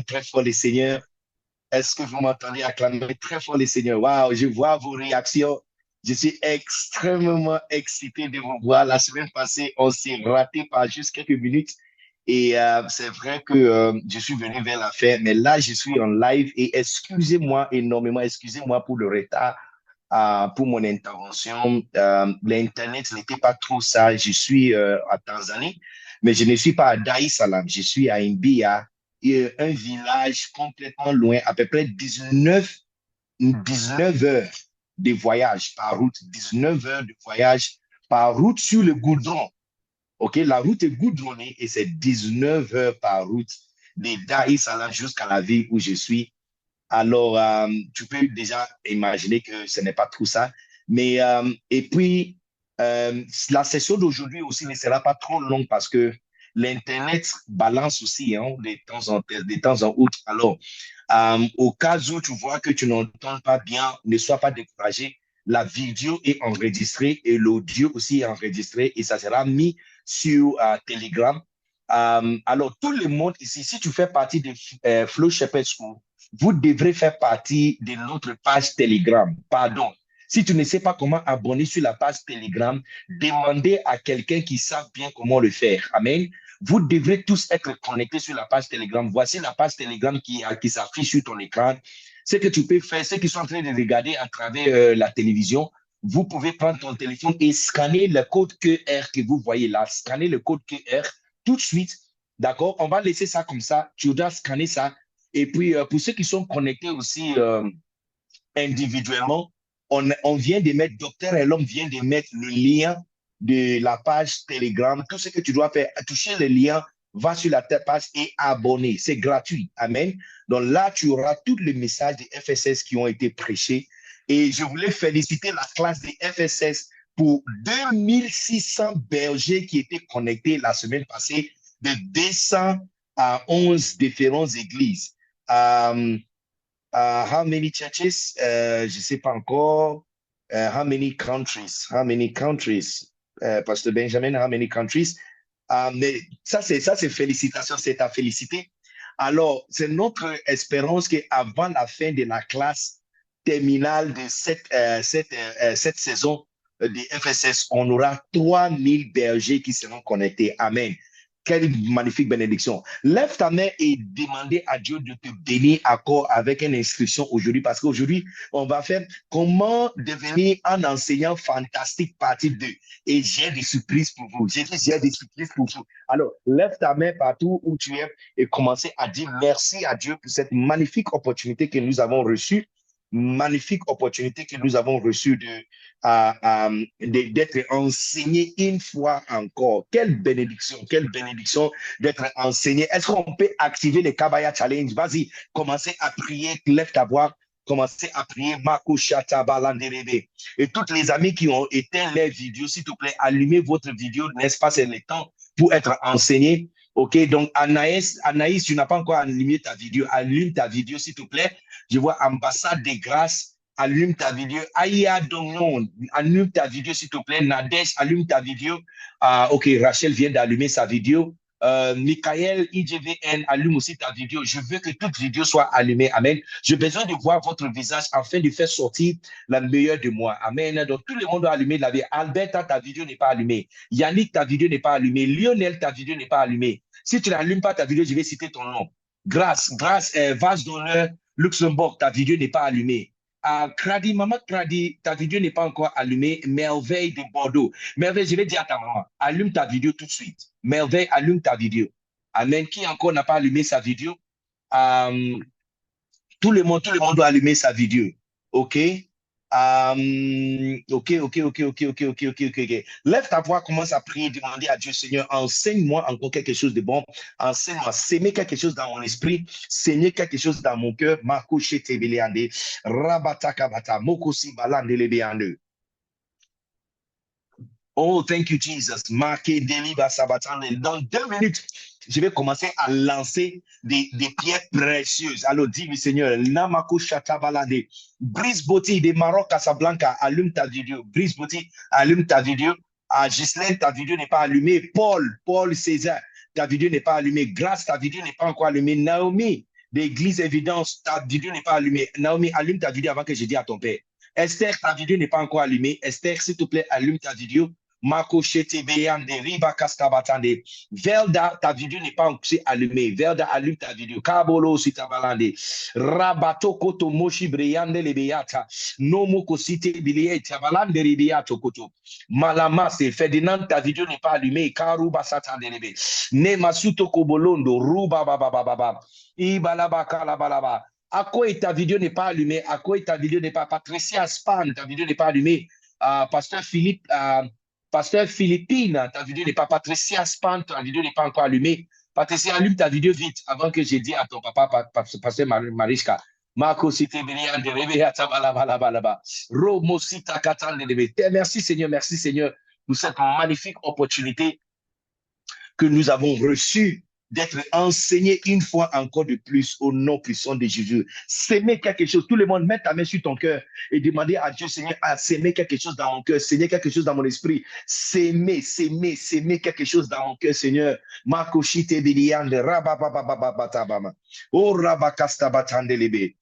très fort les seigneurs. Est-ce que vous m'entendez acclamer très fort les seigneurs? Waouh, je vois vos réactions. Je suis extrêmement excité de vous voir. La semaine passée, on s'est raté par juste quelques minutes. Et c'est vrai que je suis venu vers la fin, mais là, je suis en live et excusez-moi énormément, excusez-moi pour le retard, pour mon intervention. L'Internet n'était pas trop ça. Je suis à Tanzanie, mais je ne suis pas à Dar es Salaam. Je suis à Mbia, un village complètement loin, à peu près 19 heures de voyage par route, 19 heures de voyage par route sur le goudron. OK, la route est goudronnée et c'est 19 heures par route de Dar es Salaam jusqu'à la ville où je suis. Alors, tu peux déjà imaginer que ce n'est pas tout ça. Mais, et puis, la session d'aujourd'hui aussi ne sera pas trop longue parce que l'Internet balance aussi hein, de temps en autre. Alors, au cas où tu vois que tu n'entends pas bien, ne sois pas découragé. La vidéo est enregistrée et l'audio aussi est enregistré et ça sera mis sur Telegram. Alors, tout le monde ici, si tu fais partie de Flow Shepherd School, vous devrez faire partie de notre page Telegram. Pardon. Si tu ne sais pas comment abonner sur la page Telegram, demandez à quelqu'un qui savent bien comment le faire. Amen. Vous devrez tous être connectés sur la page Telegram. Voici la page Telegram qui s'affiche sur ton écran. Ce que tu peux faire, ceux qui sont en train de regarder à travers la télévision, vous pouvez prendre ton téléphone et scanner le code QR que vous voyez là. Scanner le code QR tout de suite. D'accord? On va laisser ça comme ça. Tu dois scanner ça. Et puis, pour ceux qui sont connectés aussi individuellement, on vient de mettre, Docteur Elhomme vient de mettre le lien de la page Telegram. Tout ce que tu dois faire, toucher le lien, va sur la page et abonner. C'est gratuit. Amen. Donc là, tu auras tous les messages des FSS qui ont été prêchés. Et je voulais féliciter la classe des FSS pour 2600 bergers qui étaient connectés la semaine passée de 211 différentes églises. Um, how many churches? Je ne sais pas encore. How many countries? How many countries? Pasteur Benjamin, how many countries? Mais ça, c'est félicitations, c'est à féliciter. Alors, c'est notre espérance qu'avant la fin de la classe terminale de cette saison de FSS, on aura 3000 bergers qui seront connectés. Amen. Quelle magnifique bénédiction. Lève ta main et demandez à Dieu de te bénir encore avec une inscription aujourd'hui parce qu'aujourd'hui, on va faire comment devenir un enseignant fantastique partie 2. Et j'ai des surprises pour vous. J'ai des surprises pour vous. Alors, lève ta main partout où tu es et commencez à dire merci à Dieu pour cette magnifique opportunité que nous avons reçue d'être enseigné une fois encore. Quelle bénédiction d'être enseigné. Est-ce qu'on peut activer les Kabaya Challenge? Vas-y, commencez à prier, lève ta voix. Commencez à prier Mako Shata Balanderebe. Et toutes les amis qui ont éteint les vidéos, s'il te plaît, allumez votre vidéo, n'est-ce pas, c'est le temps pour être enseigné. OK, donc Anaïs, tu n'as pas encore allumé ta vidéo. Allume ta vidéo, s'il te plaît. Je vois Ambassade des Grâces. Allume ta vidéo. Aya Domnon, allume ta vidéo, s'il te plaît. Nadège, allume ta vidéo. OK, Rachel vient d'allumer sa vidéo. Michael, IGVN, allume aussi ta vidéo. Je veux que toute vidéo soit allumée. Amen. J'ai besoin de voir votre visage afin de faire sortir la meilleure de moi. Amen. Donc, tout le monde doit allumer la vidéo. Albert, ta vidéo n'est pas allumée. Yannick, ta vidéo n'est pas allumée. Lionel, ta vidéo n'est pas allumée. Si tu n'allumes pas ta vidéo, je vais citer ton nom. Grâce, Vase d'honneur, Luxembourg, ta vidéo n'est pas allumée. Kradi, maman Kradi, ta vidéo n'est pas encore allumée. Merveille de Bordeaux. Merveille, je vais dire à ta maman, allume ta vidéo tout de suite. Merveille, allume ta vidéo. Amen. Qui encore n'a pas allumé sa vidéo? Euh, tout le monde doit allumer sa vidéo. OK? OK. Lève ta voix, commence à prier, demander à Dieu, Seigneur, enseigne-moi encore quelque chose de bon. Enseigne-moi, s'aimer quelque chose dans mon esprit, saigner quelque chose dans mon cœur. Marco Chetebeleande, Rabatakabata, Mokosi Balande Lebeande. Oh, thank you, Jesus. Marqué, délivre, Sabatan. Dans 2 minutes, je vais commencer à lancer des pierres précieuses. Alors, dis-lui, Seigneur, Namako Chatabalade, Brice Botti de Maroc Casablanca, allume ta vidéo. Brice Botti, allume ta vidéo. Ghislaine, ta vidéo n'est pas allumée. Paul César, ta vidéo n'est pas allumée. Grâce, ta vidéo n'est pas encore allumée. Naomi, d'église Évidence, ta vidéo n'est pas allumée. Naomi, allume ta vidéo avant que je dise à ton père. Esther, ta vidéo n'est pas encore allumée. Esther, s'il te plaît, allume ta vidéo. Marco Chetebeyande, Riba Kaskabatande. Velda, ta vidéo n'est pas encore allumée. Velda, allume ta vidéo. Kabolo Sitabalande. Rabato Koto Moshi Breyande Lebeata. Nomo Kosite Bilie Tabalande Ribiato Koto. Malamase, Ferdinand, ta vidéo n'est pas allumée. Karuba Satande Lebe. Nemasuto Kobolondo, Ruba Baba. Ibalaba Kalabalaba. À quoi ta vidéo n'est pas allumée? À quoi ta vidéo n'est pas... Patricia Span, ta vidéo n'est pas allumée. Pasteur Philippe, Pasteur Philippine, ta vidéo n'est pas... Patricia Span, ta vidéo n'est pas encore allumée. Patricia, allume ta vidéo vite avant que j'ai dit à ton papa, Pasteur Mariska. Marco Cité Bélian de Rebea Tabalabalaba. Romo Sita Katan de Rebe. Merci Seigneur pour cette magnifique opportunité que nous avons reçue d'être enseigné une fois encore de plus au nom puissant de Jésus. S'aimer quelque chose. Tout le monde, mets ta main sur ton cœur et demander à Dieu, Seigneur, à s'aimer quelque chose dans mon cœur, s'aimer quelque chose dans mon esprit. S'aimer quelque chose dans mon cœur, Seigneur. Makoshite biliande, rabababababatabama. Oh rabakastabatandelebe.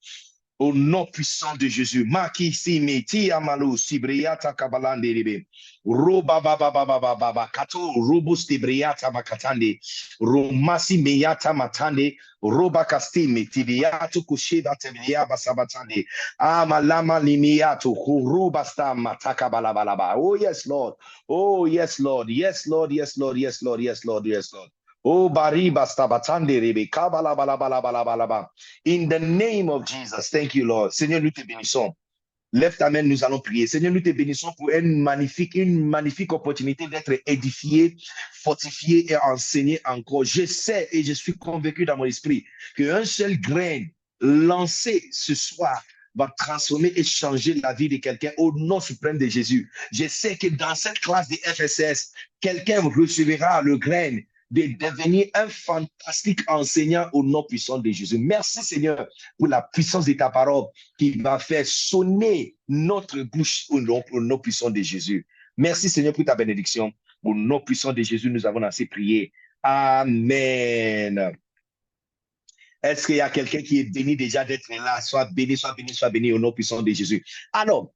Au nom puissant de Jésus. Maki si meti amalo sibriata kabalande rebe. Roba baba baba baba kato robus tibriata makatande. Romasi meyata matande. Roba kasti metibiato kushida tebiya basabatande. Amalama limiato kuruba sta mataka balabalaba. Oh yes Lord. Oh yes Lord. Yes Lord. Yes Lord. Yes Lord. Yes Lord. Yes Lord. Oh, bariba stabatande rebe kabala balabala. In the name of Jesus, thank you, Lord. Seigneur, nous te bénissons. Lève ta main, nous allons prier. Seigneur, nous te bénissons pour une magnifique opportunité d'être édifié, fortifié et enseigné encore. Je sais et je suis convaincu dans mon esprit qu'un seul grain lancé ce soir va transformer et changer la vie de quelqu'un au nom suprême de Jésus. Je sais que dans cette classe de FSS, quelqu'un recevra le grain de devenir un fantastique enseignant au nom puissant de Jésus. Merci Seigneur pour la puissance de ta parole qui va faire sonner notre bouche au nom puissant de Jésus. Merci Seigneur pour ta bénédiction. Au nom puissant de Jésus, nous avons assez prié. Amen. Est-ce qu'il y a quelqu'un qui est béni déjà d'être là? Soit béni au nom puissant de Jésus. Alors,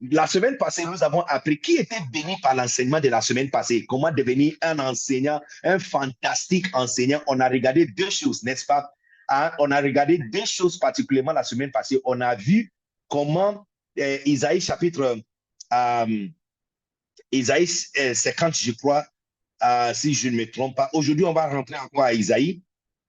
la semaine passée, nous avons appris qui était béni par l'enseignement de la semaine passée. Comment devenir un enseignant, un fantastique enseignant. On a regardé deux choses, n'est-ce pas? On a regardé deux choses particulièrement la semaine passée. On a vu comment Isaïe chapitre Isaïe 50, je crois, si je ne me trompe pas. Aujourd'hui, on va rentrer encore à Isaïe,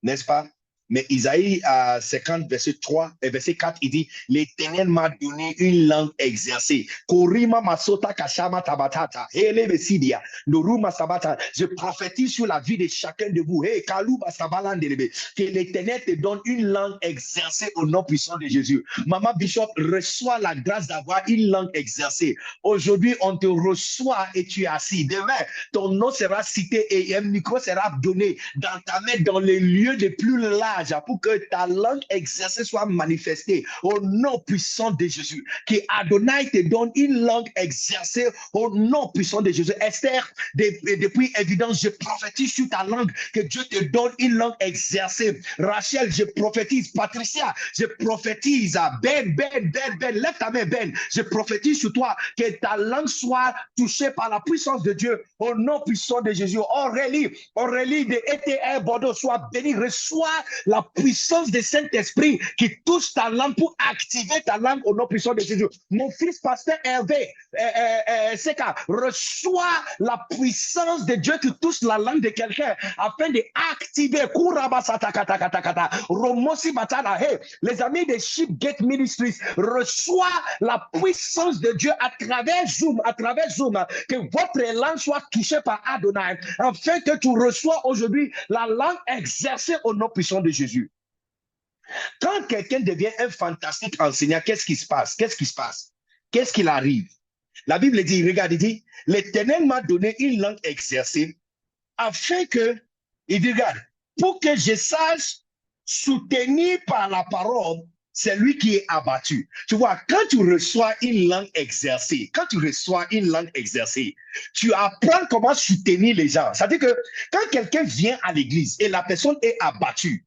n'est-ce pas? Mais Isaïe 50, verset 3 et verset 4, il dit, l'Éternel m'a donné une langue exercée. Korima masota kashama tabatata. Hele besidia. Noruma sabata. Je prophétise sur la vie de chacun de vous. Hey, kaluba sabalandelebe. Que l'Éternel te donne une langue exercée au nom puissant de Jésus. Maman Bishop, reçois la grâce d'avoir une langue exercée. Aujourd'hui, on te reçoit et tu es assis. Demain, ton nom sera cité et un micro sera donné dans ta main dans les lieux les plus larges, pour que ta langue exercée soit manifestée au nom puissant de Jésus. Que Adonai te donne une langue exercée au nom puissant de Jésus. Esther, depuis Évidence, je prophétise sur ta langue que Dieu te donne une langue exercée. Rachel, je prophétise. Patricia, je prophétise. Ben, lève ta main, Ben. Je prophétise sur toi que ta langue soit touchée par la puissance de Dieu au nom puissant de Jésus. Aurélie de ETR Bordeaux, sois béni, reçois la puissance du Saint-Esprit qui touche ta langue pour activer ta langue au nom puissant de Jésus. Mon fils pasteur Hervé, Seka, reçois la puissance de Dieu qui touche la langue de quelqu'un afin d'activer. Les amis de Shipgate Ministries, reçois la puissance de Dieu à travers Zoom, que votre langue soit touchée par Adonai, afin que tu reçois aujourd'hui la langue exercée au nom puissant de Jésus. Quand quelqu'un devient un fantastique enseignant, qu'est-ce qui se passe? Qu'est-ce qu'il arrive? La Bible dit, regarde, il dit, l'Éternel m'a donné une langue exercée afin que, il dit, regarde, pour que je sache soutenir par la parole celui qui est abattu. Tu vois, quand tu reçois une langue exercée, tu apprends comment soutenir les gens. C'est-à-dire que quand quelqu'un vient à l'église et la personne est abattue,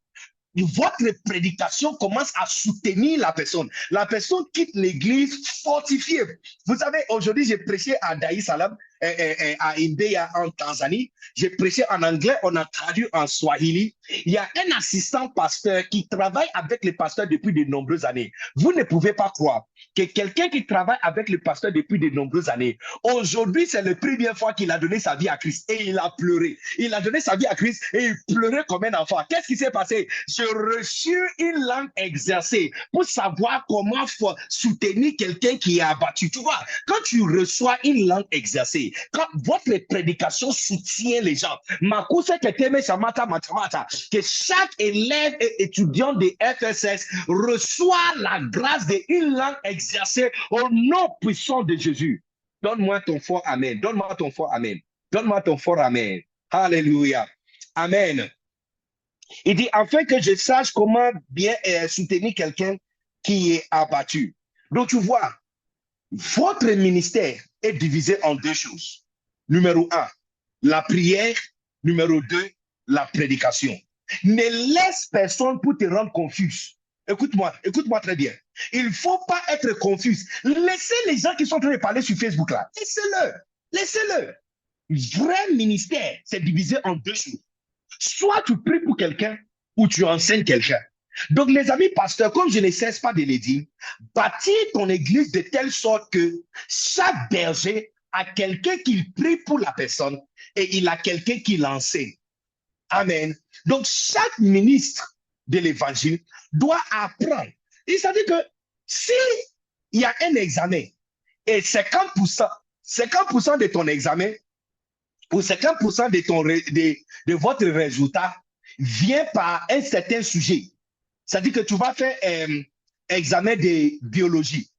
votre prédication commence à soutenir la personne. La personne quitte l'église fortifiée. Vous savez, aujourd'hui, j'ai prêché à Dar es Salaam, à Mbeya en Tanzanie. J'ai prêché en anglais, on a traduit en swahili. Il y a un assistant pasteur qui travaille avec les pasteurs depuis de nombreuses années. Vous ne pouvez pas croire que quelqu'un qui travaille avec le pasteur depuis de nombreuses années, aujourd'hui, c'est la première fois qu'il a donné sa vie à Christ et il a pleuré. Il a donné sa vie à Christ et il pleurait comme un enfant. Qu'est-ce qui s'est passé? J'ai reçu une langue exercée pour savoir comment soutenir quelqu'un qui est abattu. Tu vois, quand tu reçois une langue exercée, quand votre prédication soutient les gens, que chaque élève et étudiant de FSS reçoit la grâce d'une langue exercée au nom puissant de Jésus. Donne-moi ton fort amen. Donne-moi ton fort amen. Donne-moi ton fort amen. Alléluia. Amen. Il dit, afin que je sache comment bien soutenir quelqu'un qui est abattu. Donc, tu vois, votre ministère est divisé en deux choses. Numéro un, la prière. Numéro deux, la prédication. Ne laisse personne pour te rendre confus. Écoute-moi très bien. Il ne faut pas être confus. Laissez les gens qui sont en train de parler sur Facebook là. Laissez-le. Vrai ministère, c'est divisé en deux choses. Soit tu pries pour quelqu'un ou tu enseignes quelqu'un. Donc, les amis pasteurs, comme je ne cesse pas de le dire, bâtir ton église de telle sorte que chaque berger a quelqu'un qui prie pour la personne et il a quelqu'un qui l'enseigne. Amen. Donc, chaque ministre de l'évangile doit apprendre. Il s'agit que si il y a un examen et 50% de ton examen ou 50% de votre résultat vient par un certain sujet. C'est-à-dire que tu vas faire examen de biologie.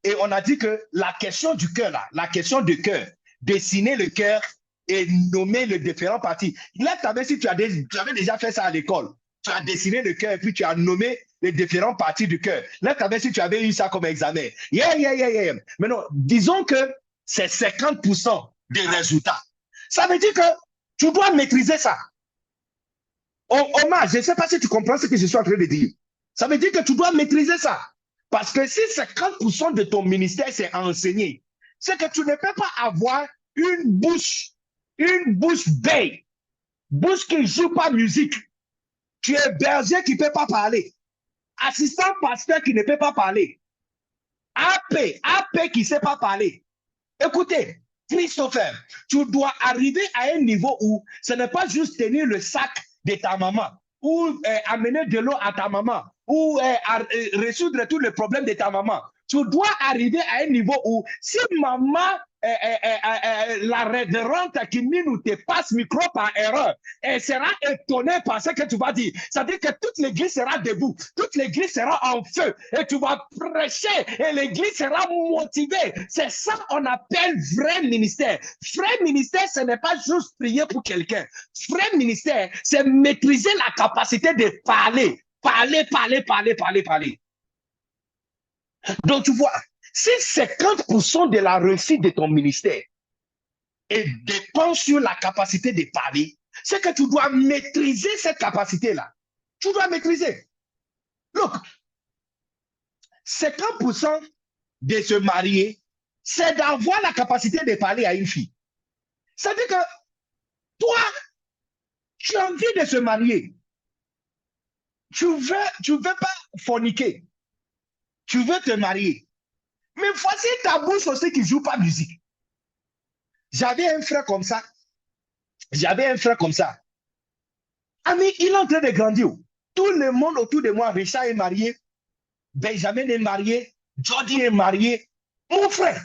Et on a dit que la question du cœur, là, la question du cœur, dessiner le cœur et nommer les différentes parties. Là, si tu avais déjà fait ça à l'école, tu as dessiné le cœur et puis tu as nommé les différentes parties du cœur. Là, si tu avais eu ça comme examen. Mais non, disons que c'est 50% des résultats. Ça veut dire que tu dois maîtriser ça. Omar, je ne sais pas si tu comprends ce que je suis en train de dire. Ça veut dire que tu dois maîtriser ça. Parce que si 50% de ton ministère c'est à enseigner, c'est que tu ne peux pas avoir une bouche belle, bouche qui ne joue pas musique. Tu es berger qui ne peut pas parler. Assistant pasteur qui ne peut pas parler. AP qui ne sait pas parler. Écoutez, Christopher, tu dois arriver à un niveau où ce n'est pas juste tenir le sac de ta maman ou amener de l'eau à ta maman ou résoudre tous les problèmes de ta maman. Tu dois arriver à un niveau où si maman, la révérente qui nous te passe micro par erreur, elle sera étonnée par ce que tu vas dire. C'est-à-dire que toute l'église sera debout, toute l'église sera en feu et tu vas prêcher et l'église sera motivée. C'est ça qu'on appelle vrai ministère. Vrai ministère, ce n'est pas juste prier pour quelqu'un. Vrai ministère, c'est maîtriser la capacité de parler. Parler. Donc, tu vois, si 50% de la réussite de ton ministère dépend sur la capacité de parler, c'est que tu dois maîtriser cette capacité-là. Tu dois maîtriser. Look, 50% de se marier, c'est d'avoir la capacité de parler à une fille. Ça veut dire que toi, tu as envie de se marier. Tu veux pas forniquer. Tu veux te marier. Mais voici ta bouche aussi qui ne joue pas musique. J'avais un frère comme ça. Ami, il est en train de grandir. Tout le monde autour de moi, Richard est marié, Benjamin est marié, Jordi est marié. Mon frère,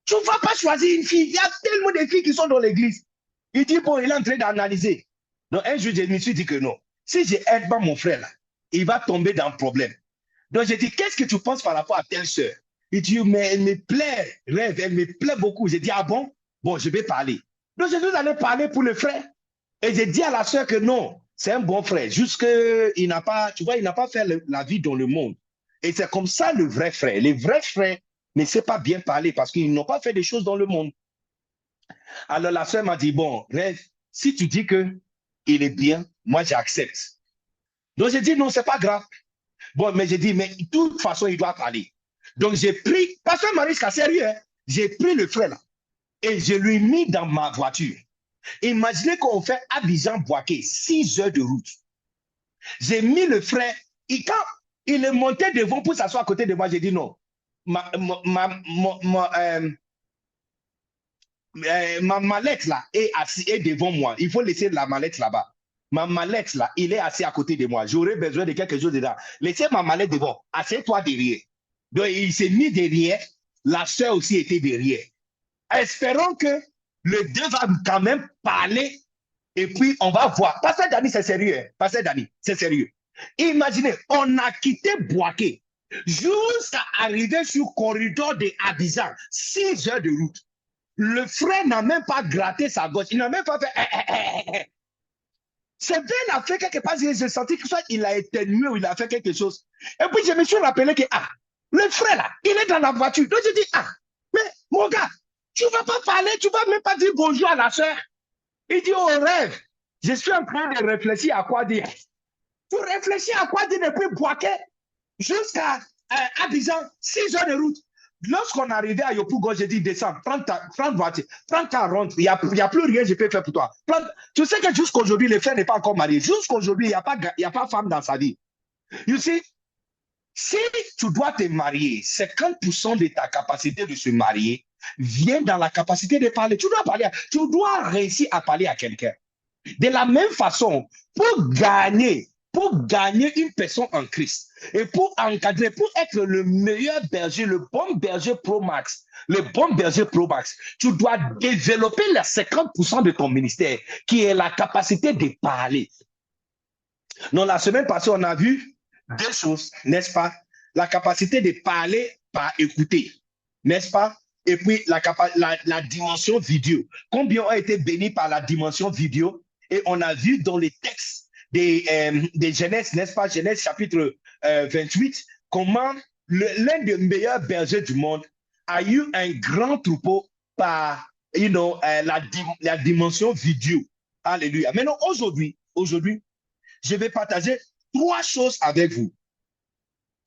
tu ne vas pas choisir une fille. Il y a tellement de filles qui sont dans l'église. Il dit, bon, il est en train d'analyser. Donc, un jour, je me suis dit que non. Si je n'aide pas mon frère, là, il va tomber dans le problème. Donc, j'ai dit, qu'est-ce que tu penses par rapport à telle sœur? Il dit, mais elle me plaît, rêve, elle me plaît beaucoup. J'ai dit, ah bon? Bon, je vais parler. Donc, je vais aller parler pour le frère. Et j'ai dit à la sœur que non, c'est un bon frère. Juste qu'il n'a pas, tu vois, il n'a pas fait la vie dans le monde. Et c'est comme ça le vrai frère. Les vrais frères ne savent pas bien parler parce qu'ils n'ont pas fait des choses dans le monde. Alors, la sœur m'a dit, bon, rêve, si tu dis qu'il est bien, moi, j'accepte. Donc, j'ai dit, non, c'est pas grave. Bon, mais j'ai dit, mais de toute façon, il doit parler. Donc, j'ai pris, Pasteur Mariska, sérieux, hein, j'ai pris le frère là et je lui ai mis dans ma voiture. Imaginez qu'on fait Abidjan-Boaké, 6 heures de route. J'ai mis le frère, et quand il est monté devant pour s'asseoir à côté de moi, j'ai dit non. Ma mallette là est devant moi. Il faut laisser la mallette là-bas. Ma mallette là, il est assis à côté de moi. J'aurais besoin de quelque chose dedans. Laissez ma mallette devant. Assieds-toi derrière. Donc il s'est mis derrière. La soeur aussi était derrière. Espérons que le deux va quand même parler et puis on va voir. Pasteur Dani, c'est sérieux. Hein? Pasteur Dani, c'est sérieux. Imaginez, on a quitté Boaké jusqu'à arriver sur le corridor de Abidjan. 6 heures de route. Le frère n'a même pas gratté sa gauche. Il n'a même pas fait. C'est bien, il a fait quelque part. J'ai senti que soit il a éternué ou il a fait quelque chose. Et puis je me suis rappelé que le frère là, il est dans la voiture. Donc je dis mais mon gars, tu ne vas pas parler, tu ne vas même pas dire bonjour à la soeur. Il dit, oh rêve, je suis en train de réfléchir à quoi dire. Tu réfléchis à quoi dire depuis Boaké jusqu'à Abidjan, 6 heures de route. Lorsqu'on est arrivé à Yopougon, j'ai dit, descends, prends ta voiture, prends ta rentre, il n'y a plus rien que je peux faire pour toi. Tu sais que jusqu'aujourd'hui, le frère n'est pas encore marié. Jusqu'aujourd'hui, il n'y a pas femme dans sa vie. You see, si tu dois te marier, 50% de ta capacité de se marier vient dans la capacité de parler. Tu dois réussir à parler à quelqu'un. De la même façon, pour gagner une personne en Christ et pour encadrer, pour être le meilleur berger, le bon berger Pro Max, tu dois développer les 50% de ton ministère qui est la capacité de parler. Donc, la semaine passée, on a vu 2 choses, n'est-ce pas? La capacité de parler par écouter, n'est-ce pas? Et puis, la dimension vidéo. Combien ont été bénis par la dimension vidéo? Et on a vu dans les textes des Genèse, n'est-ce pas? Genèse chapitre 28, comment l'un des meilleurs bergers du monde a eu un grand troupeau par la dimension vidéo. Alléluia. Maintenant, aujourd'hui, je vais partager 3 choses avec vous.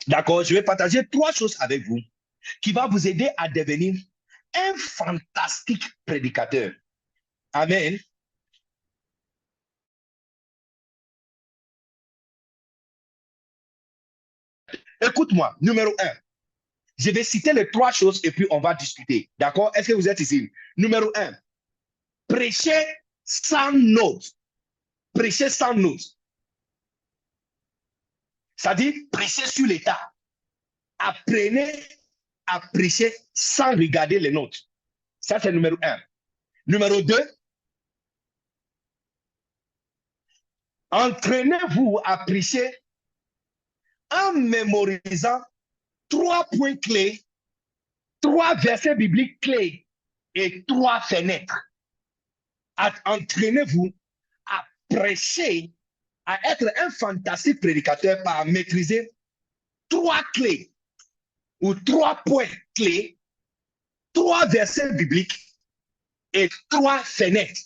D'accord? Je vais partager 3 choses avec vous qui vont vous aider à devenir un fantastique prédicateur. Amen. Écoute-moi, numéro 1. Je vais citer les 3 choses et puis on va discuter. D'accord? Est-ce que vous êtes ici? Numéro 1. Prêchez sans notes. Prêchez sans notes. C'est-à-dire, prêchez sur l'état. Apprenez à prêcher sans regarder les notes. Ça, c'est numéro 1. Numéro 2. Entraînez-vous à prêcher en mémorisant 3 points clés, 3 versets bibliques clés et 3 fenêtres. Entraînez-vous à prêcher, à être un fantastique prédicateur par maîtriser 3 clés ou 3 points clés, 3 versets bibliques et 3 fenêtres.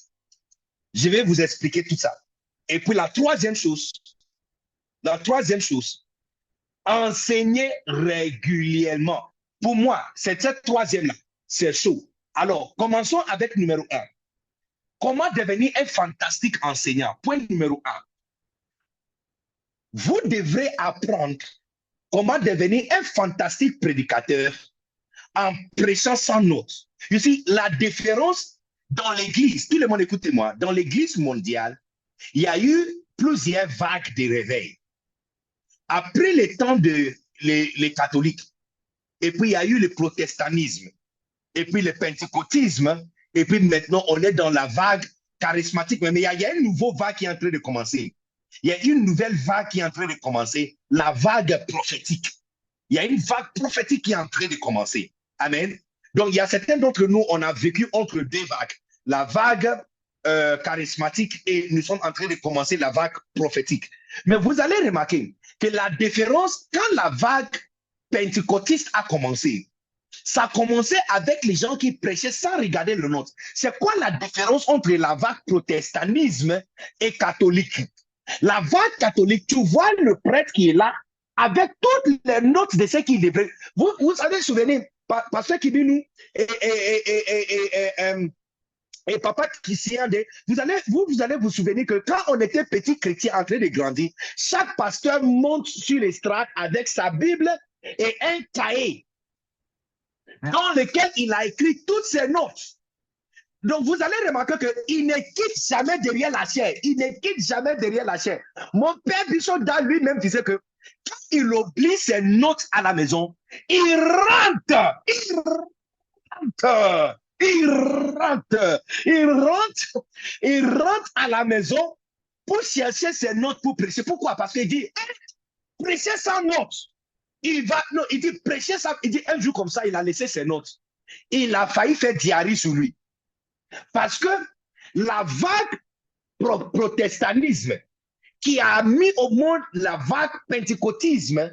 Je vais vous expliquer tout ça. Et puis la troisième chose, enseignez régulièrement. Pour moi, c'est cette troisième-là, c'est chaud. Alors, commençons avec numéro 1. Comment devenir un fantastique enseignant? Point numéro 1. Vous devrez apprendre comment devenir un fantastique prédicateur en prêchant sans notes. You see, la différence dans l'église, tout le monde écoutez-moi, dans l'église mondiale, il y a eu plusieurs vagues de réveil. Après le temps les catholiques, et puis il y a eu le protestantisme, et puis le pentecôtisme, et puis maintenant on est dans la vague charismatique. Mais il y a une nouvelle vague qui est en train de commencer. Il y a une nouvelle vague qui est en train de commencer, la vague prophétique. Il y a une vague prophétique qui est en train de commencer. Amen. Donc, il y a certains d'entre nous, on a vécu entre 2 vagues. La vague charismatique et nous sommes en train de commencer la vague prophétique. Mais vous allez remarquer que la différence, quand la vague pentecôtiste a commencé, ça a commencé avec les gens qui prêchaient sans regarder le nôtre. C'est quoi la différence entre la vague protestantisme et catholique? La vague catholique, tu vois le prêtre qui est là, avec toutes les notes de ce qu'il devrait. Vous savez, souvenez, pasteur qui dit nous, et papa Christian, vous allez vous souvenir que quand on était petit chrétien en train de grandir, chaque pasteur monte sur l'estrade avec sa Bible et un cahier dans lequel il a écrit toutes ses notes. Donc, vous allez remarquer qu'il ne quitte jamais derrière la chair. Il ne quitte jamais derrière la chair. Mon père Bishop Dan lui-même disait que quand il oublie ses notes à la maison, il rentre. Il rentre à la maison pour chercher ses notes pour prêcher. Pourquoi? Parce qu'il dit, prêcher sans notes. Il dit, prêcher sans. Il dit, un jour comme ça, il a laissé ses notes. Il a failli faire diarrhée sur lui. Parce que la vague protestantisme qui a mis au monde la vague pentecôtisme,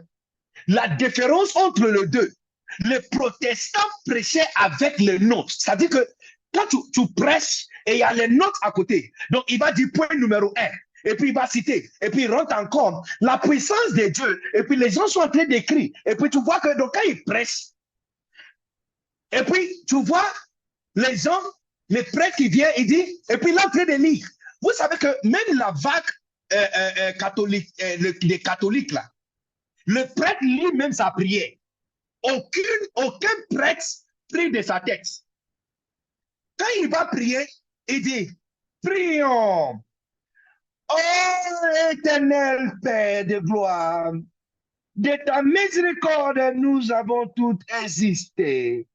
la différence entre les deux, les protestants prêchaient avec les notes. C'est-à-dire que quand tu prêches et il y a les notes à côté, donc il va dire point numéro 1, et puis il va citer, et puis il rentre encore la puissance de Dieu, et puis les gens sont en train d'écrire, et puis tu vois que donc, quand il prêche, et puis tu vois les gens, les prêtres qui viennent, il dit, et puis il est en train de lire. Vous savez que même la vague catholique, les catholiques là, le prêtre lit même sa prière. Aucun prêtre prie de sa tête. Quand il va prier, il dit, prions. Oh éternel Père de gloire, de ta miséricorde nous avons toutes existé.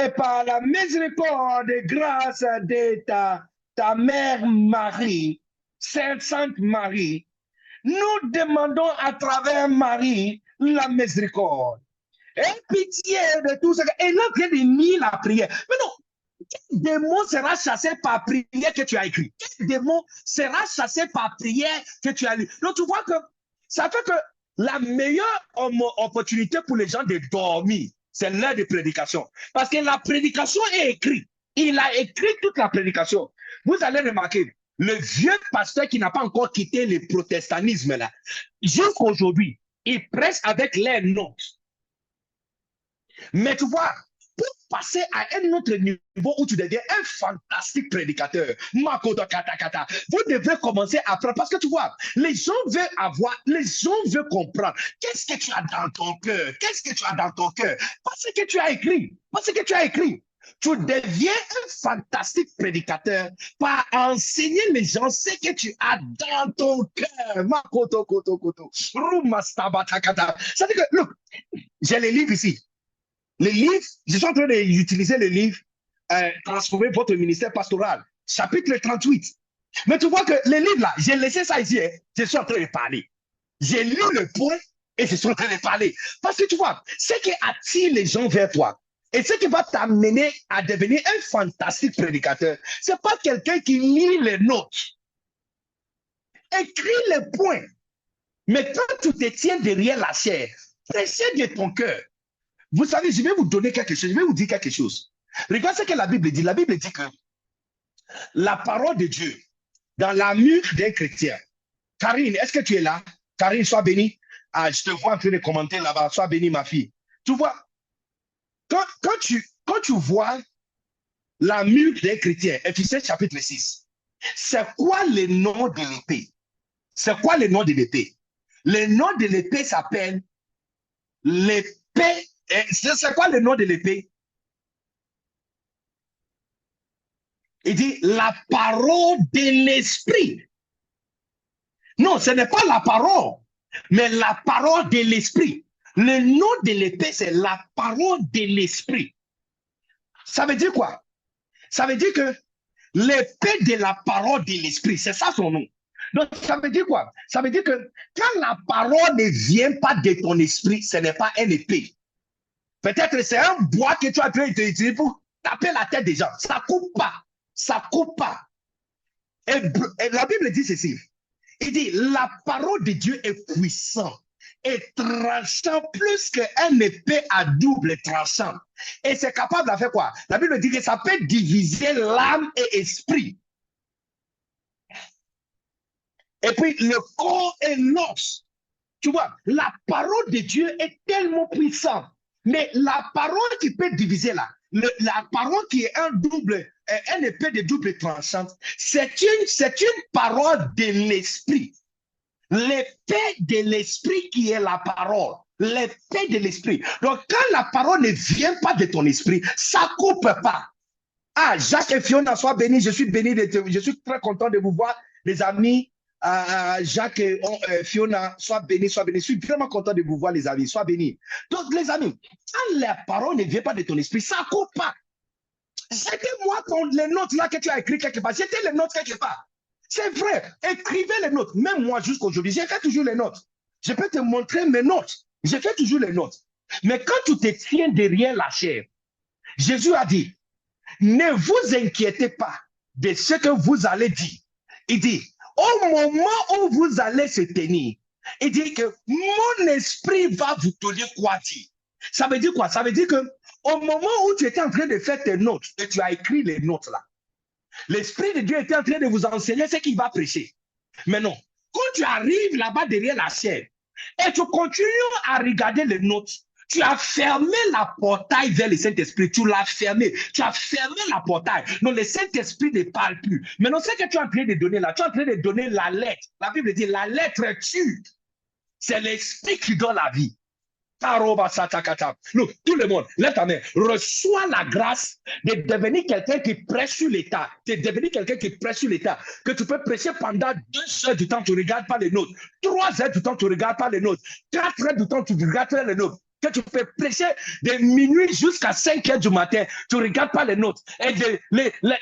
Et par la miséricorde et grâce de ta mère Marie, Sainte Marie, nous demandons à travers Marie la miséricorde. Et pitié de tout ce que... Et là, il de nier la prière. Mais non, quel démon sera chassé par prière que tu as écrit? Quel démon sera chassé par prière que tu as lu? Donc, tu vois que ça fait que la meilleure opportunité pour les gens de dormir, c'est l'heure de prédication. Parce que la prédication est écrite. Il a écrit toute la prédication. Vous allez remarquer, le vieux pasteur qui n'a pas encore quitté le protestantisme, là, jusqu'à aujourd'hui, il prêche avec les notes. Mais tu vois, pour passer à un autre niveau où tu deviens un fantastique prédicateur, Makoto Kata Kata, vous devez commencer à apprendre. Parce que tu vois, les gens veulent comprendre. Qu'est-ce que tu as dans ton cœur? Qu'est-ce que tu as dans ton cœur? Parce que tu as écrit. Tu deviens un fantastique prédicateur par enseigner les gens ce que tu as dans ton cœur. Makoto Koto Koto. Rumastabatakata. C'est-à-dire que, look, j'ai les livres ici. Les livres, je suis en train d'utiliser le livre Transformer votre ministère pastoral, chapitre 38. Mais tu vois que les livres là, j'ai laissé ça ici, hein, je suis en train de parler. J'ai lu le point et je suis en train de parler. Parce que tu vois, ce qui attire les gens vers toi et ce qui va t'amener à devenir un fantastique prédicateur, ce n'est pas quelqu'un qui lit les notes. Écris les points. Mais quand tu te tiens derrière la chair, prêchez de ton cœur. Vous savez, je vais vous donner quelque chose, je vais vous dire quelque chose. Regarde ce que la Bible dit. La Bible dit que la parole de Dieu, dans la mûre d'un chrétien. Karine, est-ce que tu es là? Karine, sois bénie. Ah, je te vois en train de commenter là-bas. Sois bénie, ma fille. Tu vois, quand tu vois la mûre d'un chrétien, Éphésiens chapitre 6, c'est quoi le nom de l'épée? C'est quoi le nom de l'épée? Le nom de l'épée s'appelle l'épée. C'est quoi le nom de l'épée? Il dit la parole de l'esprit. Non, ce n'est pas la parole, mais la parole de l'esprit. Le nom de l'épée, c'est la parole de l'esprit. Ça veut dire quoi? Ça veut dire que l'épée de la parole de l'esprit, c'est ça son nom. Donc, ça veut dire quoi? Ça veut dire que quand la parole ne vient pas de ton esprit, ce n'est pas une épée. Peut-être c'est un bois que tu as pu utiliser pour taper la tête des gens. Ça coupe pas. Ça coupe pas. Et la Bible dit ceci. Il dit, la parole de Dieu est puissante et tranchant plus qu'un épée à double tranchant. Et c'est capable de faire quoi? La Bible dit que ça peut diviser l'âme et esprit. Et puis le corps et l'os. Tu vois, la parole de Dieu est tellement puissante. Mais la parole qui peut diviser là, la parole qui est un épée de double tranchante, c'est une parole de l'esprit. L'épée de l'esprit qui est la parole. L'épée de l'esprit. Donc, quand la parole ne vient pas de ton esprit, ça ne coupe pas. Ah, Jacques et Fiona, sois bénis. Je suis béni je suis très content de vous voir, les amis. Jacques et Fiona, sois bénis, sois bénis. Je suis vraiment content de vous voir, les amis. Sois bénis. Donc, les amis, quand la parole ne vient pas de ton esprit, ça ne coupe pas. C'était moi, les notes là que tu as écrites quelque part. C'était les notes quelque part. C'est vrai. Écrivez les notes. Même moi, jusqu'aujourd'hui, j'ai fait toujours les notes. Je peux te montrer mes notes. J'ai fait toujours les notes. Mais quand tu te tiens derrière la chair, Jésus a dit, ne vous inquiétez pas de ce que vous allez dire. Il dit, au moment où vous allez se tenir, il dit que mon esprit va vous donner quoi dire. Ça veut dire quoi? Ça veut dire que au moment où tu étais en train de faire tes notes et tu as écrit les notes là, l'Esprit de Dieu était en train de vous enseigner ce qu'il va prêcher. Mais non, quand tu arrives là-bas derrière la chair et tu continues à regarder les notes, tu as fermé la portail vers le Saint-Esprit. Tu l'as fermé. Tu as fermé la portail. Donc, le Saint-Esprit ne parle plus. Maintenant, ce que tu es en train de donner là, tu es en train de donner la lettre. La Bible dit la lettre tue. C'est l'Esprit qui donne la vie. Look, tout le monde, lève ta main, reçois la grâce de devenir quelqu'un qui prêche sur l'État, de devenir quelqu'un qui prêche sur l'État, que tu peux prêcher pendant 2 heures du temps, tu ne regardes pas les notes, 3 heures du temps, tu ne regardes pas les notes, 4 heures du temps, tu ne regardes pas les notes, que tu peux prêcher de minuit jusqu'à 5 heures du matin, tu ne regardes pas les notes, et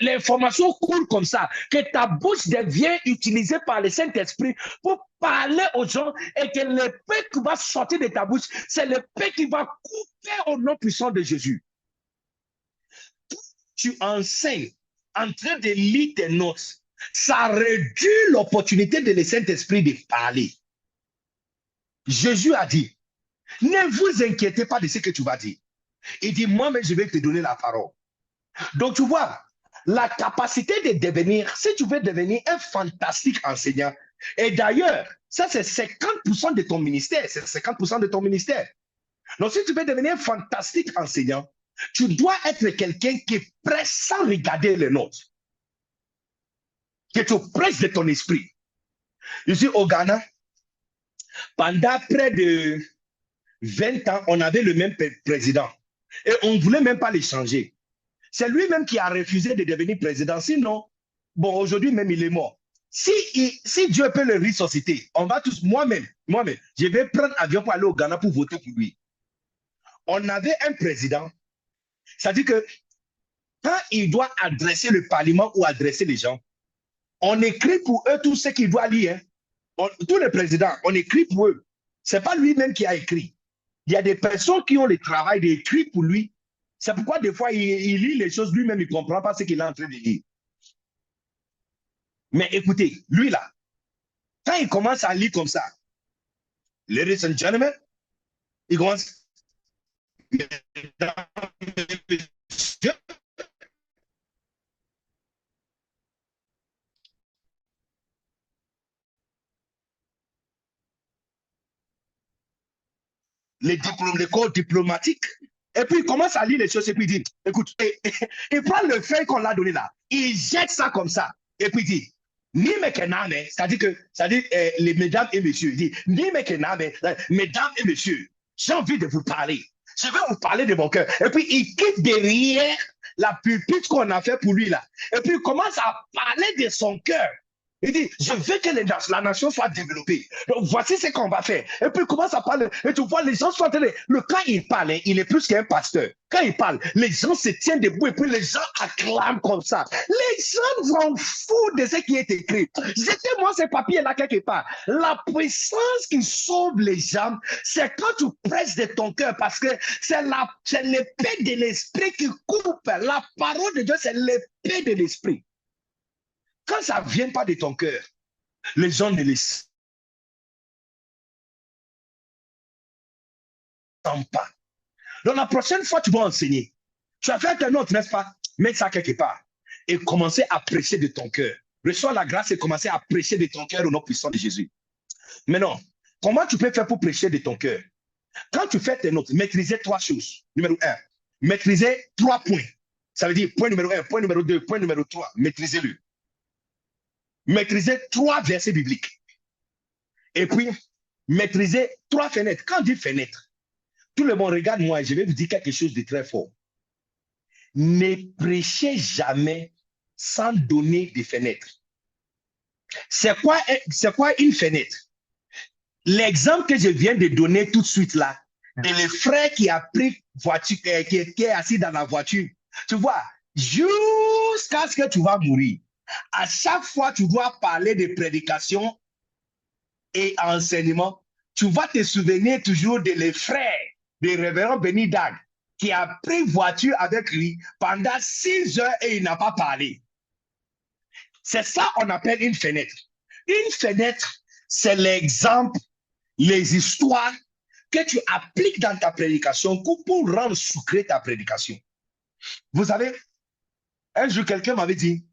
l'information coule comme ça, que ta bouche devient utilisée par le Saint-Esprit pour parler aux gens et que l'épée qui va sortir de ta bouche, c'est l'épée qui va couper au nom puissant de Jésus. Tu enseignes en train de lire tes notes, ça réduit l'opportunité de le Saint-Esprit de parler. Jésus a dit, ne vous inquiétez pas de ce que tu vas dire. Il dit, moi-même, je vais te donner la parole. Donc, tu vois, la capacité de devenir, si tu veux devenir un fantastique enseignant, et d'ailleurs, ça, c'est 50% de ton ministère. C'est 50% de ton ministère. Donc, si tu veux devenir un fantastique enseignant, tu dois être quelqu'un qui prêche sans regarder les notes. Que tu prêches de ton esprit. Ici, au Ghana, pendant près de 20 ans, on avait le même président. Et on ne voulait même pas les changer. C'est lui-même qui a refusé de devenir président. Sinon, bon, aujourd'hui même, il est mort. Si Dieu peut le ressusciter, on va tous, moi-même, je vais prendre avion pour aller au Ghana pour voter pour lui. On avait un président, c'est-à-dire que quand il doit adresser le Parlement ou adresser les gens, on écrit pour eux tout ce qu'il doit lire. Tous les présidents, on écrit pour eux. Ce n'est pas lui-même qui a écrit. Il y a des personnes qui ont le travail d'écrire pour lui. C'est pourquoi des fois, il lit les choses lui-même, il ne comprend pas ce qu'il est en train de lire. Mais écoutez, lui là, quand il commence à lire comme ça, ladies and gentlemen, il commence. Les corps diplomatiques. Et puis il commence à lire les choses et puis il dit, écoute, il prend le feuille qu'on l'a donné là, il jette ça comme ça. Et puis il dit, ni mekename, c'est-à-dire les mesdames et messieurs, il dit, ni mekename, mesdames et messieurs, j'ai envie de vous parler. Je vais vous parler de mon cœur. Et puis il quitte derrière la pupitre qu'on a fait pour lui là. Et puis il commence à parler de son cœur. Il dit, je veux que la nation soit développée. Donc, voici ce qu'on va faire. Et puis, il commence à parler. Et tu vois, les gens sont en train de... Quand il parle, il est plus qu'un pasteur. Quand il parle, les gens se tiennent debout et puis les gens acclament comme ça. Les gens s'en foutent de ce qui est écrit. Jetez-moi ces papiers-là quelque part. La puissance qui sauve les gens, c'est quand tu presses de ton cœur parce que c'est l'épée de l'esprit qui coupe. La parole de Dieu, c'est l'épée de l'esprit. Quand ça ne vient pas de ton cœur, les gens ne les sentent pas. Donc la prochaine fois, tu vas enseigner. Tu as fait un autre, n'est-ce pas? Mets ça quelque part et commencer à prêcher de ton cœur. Reçois la grâce et commencer à prêcher de ton cœur au nom puissant de Jésus. Maintenant, comment tu peux faire pour prêcher de ton cœur? Quand tu fais tes notes, maîtriser trois choses. Numéro un, maîtriser trois points. Ça veut dire point numéro un, point numéro deux, point numéro trois. Maîtrisez-le. Maîtriser trois versets bibliques. Et puis, maîtriser trois fenêtres. Quand on dit fenêtre, tout le monde regarde moi et je vais vous dire quelque chose de très fort. Ne prêchez jamais sans donner des fenêtres. C'est quoi une fenêtre? L'exemple que je viens de donner tout de suite là, de le frère qui a pris voiture, qui est assis dans la voiture, tu vois, jusqu'à ce que tu vas mourir. À chaque fois, tu dois parler de prédication et enseignement. Tu vas te souvenir toujours de le frère de révérend Benny Dag qui a pris voiture avec lui pendant 6 heures et il n'a pas parlé. C'est ça qu'on appelle une fenêtre. Une fenêtre, c'est l'exemple, les histoires que tu appliques dans ta prédication pour rendre sucrée ta prédication. Vous savez, un jour, quelqu'un m'avait dit,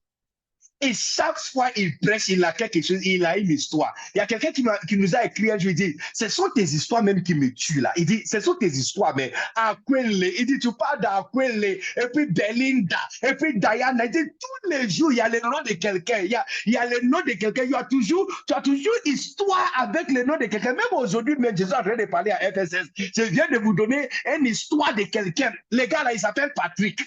et chaque fois il prêche, il a quelque chose, il a une histoire. Il y a quelqu'un qui nous a écrit un jour, il dit, ce sont tes histoires même qui me tuent là. Il dit, ce sont tes histoires, mais Aquele, il dit, tu parles d'Aquele, et puis Belinda, et puis Diana. Il dit, tous les jours, il y a le nom de quelqu'un. Il y a le nom de quelqu'un. Tu as toujours histoire avec le nom de quelqu'un. Même aujourd'hui, même, je suis en train de parler à FSS. Je viens de vous donner une histoire de quelqu'un. Les gars là, il s'appelle Patrick.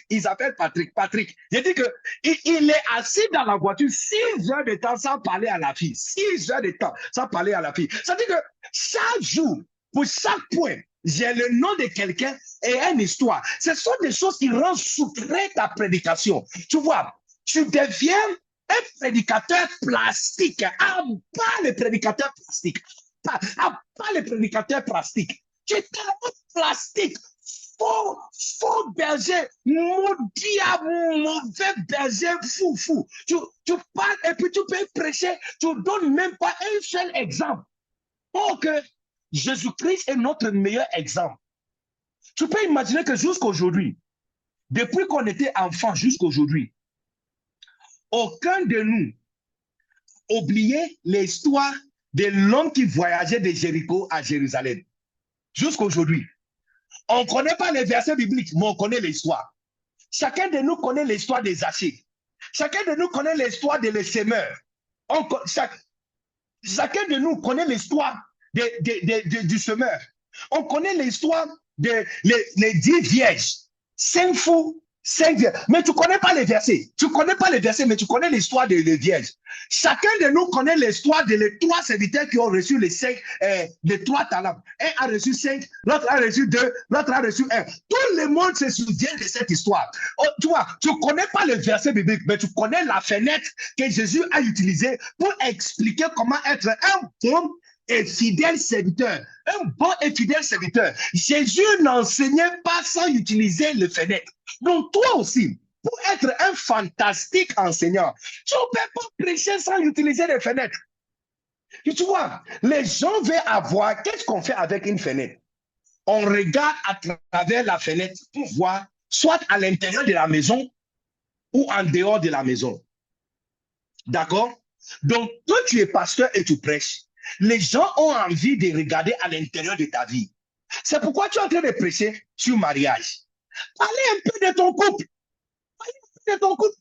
Patrick. J'ai dit que il est assis dans la voiture 6 heures de temps sans parler à la fille. 6 heures de temps sans parler à la fille. Ça veut dire que chaque jour, pour chaque point, j'ai le nom de quelqu'un et une histoire. Ce sont des choses qui rendent sucrée ta prédication. Tu vois, tu deviens un prédicateur plastique. Ah, pas le prédicateur plastique. Pas le prédicateur plastique. Tu es tellement plastique. Faux berger, maudit, mauvais berger, fou. Tu parles et puis tu peux prêcher, tu ne donnes même pas un seul exemple. Or que Jésus-Christ est notre meilleur exemple. Tu peux imaginer que jusqu'aujourd'hui, depuis qu'on était enfant jusqu'aujourd'hui, aucun de nous oubliait l'histoire de l'homme qui voyageait de Jéricho à Jérusalem. Jusqu'aujourd'hui. On ne connaît pas les versets bibliques, mais on connaît l'histoire. Chacun de nous connaît l'histoire des Zachée. Chacun de nous connaît l'histoire des semeurs. Chacun de nous connaît l'histoire du semeur. On connaît l'histoire des 10 vierges. 5 fous, 5 vierges. Mais tu ne connais pas les versets. Tu ne connais pas les versets, mais tu connais l'histoire des vierges. Chacun de nous connaît l'histoire des 3 serviteurs qui ont reçu les 3 talents. Un a reçu 5, l'autre a reçu 2, l'autre a reçu 1. Tout le monde se souvient de cette histoire. Oh, tu vois, tu ne connais pas les versets bibliques, mais tu connais la fenêtre que Jésus a utilisée pour expliquer comment être un bon et fidèle serviteur. Un bon et fidèle serviteur. Jésus n'enseignait pas sans utiliser les fenêtres. Donc toi aussi, pour être un fantastique enseignant, tu ne peux pas prêcher sans utiliser les fenêtres. Et tu vois, les gens veulent avoir, qu'est-ce qu'on fait avec une fenêtre? On regarde à travers la fenêtre pour voir, soit à l'intérieur de la maison ou en dehors de la maison. D'accord? Donc, toi, tu es pasteur et tu prêches. Les gens ont envie de regarder à l'intérieur de ta vie. C'est pourquoi tu es en train de prêcher sur le mariage. Parlez un peu de ton couple. Parlez un peu de ton couple.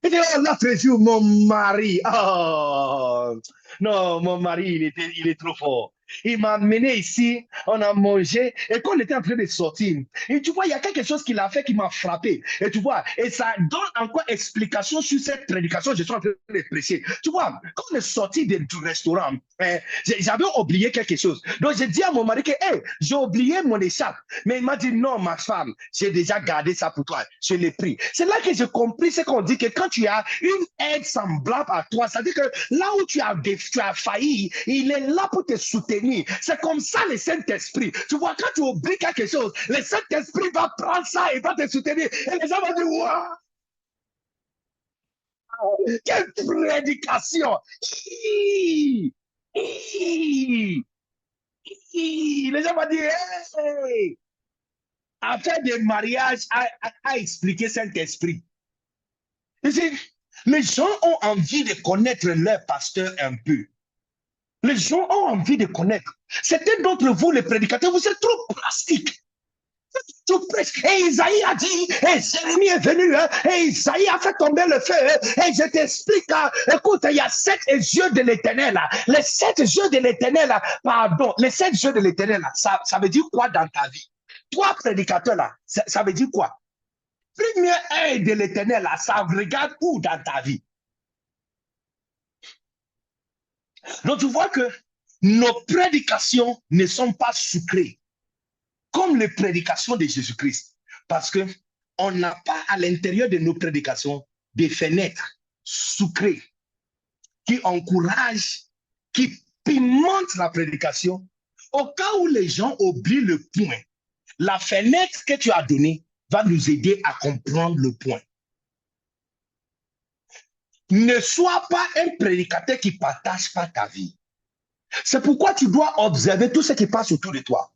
Et dit, oh, là, c'est sur mon mari. Oh, non, mon mari, il est trop fort. Il m'a amené ici, on a mangé, et quand on était en train de sortir, et tu vois, il y a quelque chose qu'il a fait qui m'a frappé. Et tu vois, et ça donne encore explication sur cette prédication que je suis en train de prêcher. Tu vois, quand on est sorti du restaurant, j'avais oublié quelque chose. Donc, j'ai dit à mon mari que, hey, j'ai oublié mon écharpe. Mais il m'a dit, non, ma femme, j'ai déjà gardé ça pour toi. Je l'ai pris. C'est là que j'ai compris ce qu'on dit, que quand tu as une aide semblable à toi, ça veut dire que là où tu as failli, il est là pour te soutenir. C'est comme ça le Saint-Esprit. Tu vois, quand tu oublies quelque chose, le Saint-Esprit va prendre ça et va te soutenir. Et les gens vont dire, waouh! Quelle prédication! Les gens vont dire, hey! Affaire de mariage a expliqué Saint-Esprit. Les gens ont envie de connaître leur pasteur un peu. Les gens ont envie de connaître. Certains d'entre vous, les prédicateurs, vous êtes trop plastiques. Tout presque. Et Isaïe a dit, et Jérémie est venu, hein, et Isaïe a fait tomber le feu. Et je t'explique, hein, écoute, il y a 7 yeux de l'éternel. Les 7 yeux de l'éternel, pardon, les 7 yeux de l'éternel, ça veut dire quoi dans ta vie? Toi, prédicateur, là, ça veut dire quoi? Premier œil de l'éternel, là, ça regarde où dans ta vie? Donc, tu vois que nos prédications ne sont pas sucrées, comme les prédications de Jésus-Christ. Parce qu'on n'a pas à l'intérieur de nos prédications des fenêtres sucrées qui encouragent, qui pimentent la prédication au cas où les gens oublient le point. La fenêtre que tu as donnée va nous aider à comprendre le point. Ne sois pas un prédicateur qui ne partage pas ta vie. C'est pourquoi tu dois observer tout ce qui passe autour de toi.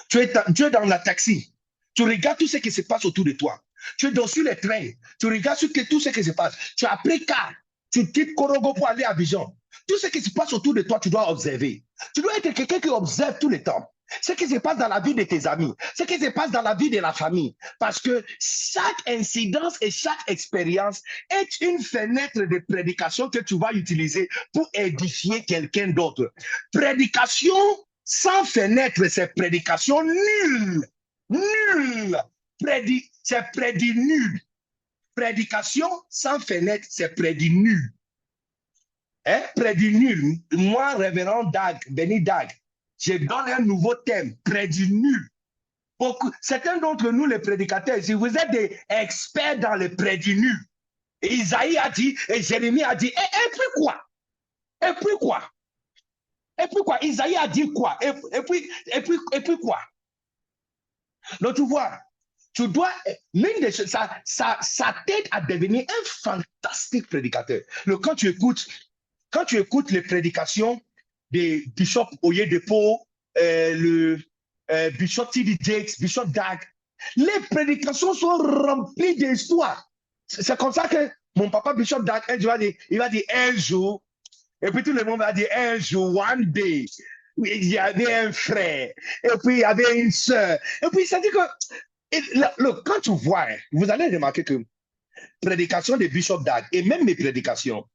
Tu es dans la taxi, tu regardes tout ce qui se passe autour de toi. Tu es sur les trains, tu regardes tout ce qui se passe. Tu as pris car, tu quittes Korogo pour aller à Abidjan. Tout ce qui se passe autour de toi, tu dois observer. Tu dois être quelqu'un qui observe tout le temps. Ce qui se passe dans la vie de tes amis, ce qui se passe dans la vie de la famille. Parce que chaque incidence et chaque expérience est une fenêtre de prédication que tu vas utiliser pour édifier quelqu'un d'autre. Prédication sans fenêtre, c'est prédication nulle. Nulle. C'est prédit nul. Prédication sans fenêtre, c'est prédit nul. Hein? Prédit nul. Moi, révérend Dag, Benny Dag, je donne un nouveau thème, prédit nul. Certains d'entre nous, les prédicateurs, si vous êtes des experts dans le prédit nul, Isaïe a dit, et Jérémie a dit, et puis quoi? Et puis quoi? Et puis quoi? Isaïe a dit quoi? Et puis quoi? Donc tu vois, tu dois, l'une des choses, ça t'aide à devenir un fantastique prédicateur. Quand tu écoutes les prédications des Bishop Oyedepo, le Bishop T.D. Jakes, Bishop Dag, les prédications sont remplies d'histoires. C'est comme ça que mon papa Bishop Dag, il va dire un jour, et puis tout le monde va dire un jour, one day, il y avait un frère, et puis il y avait une sœur. Et puis ça dit que, quand tu vois, vous allez remarquer que prédication de Bishop Dag, et même mes prédications,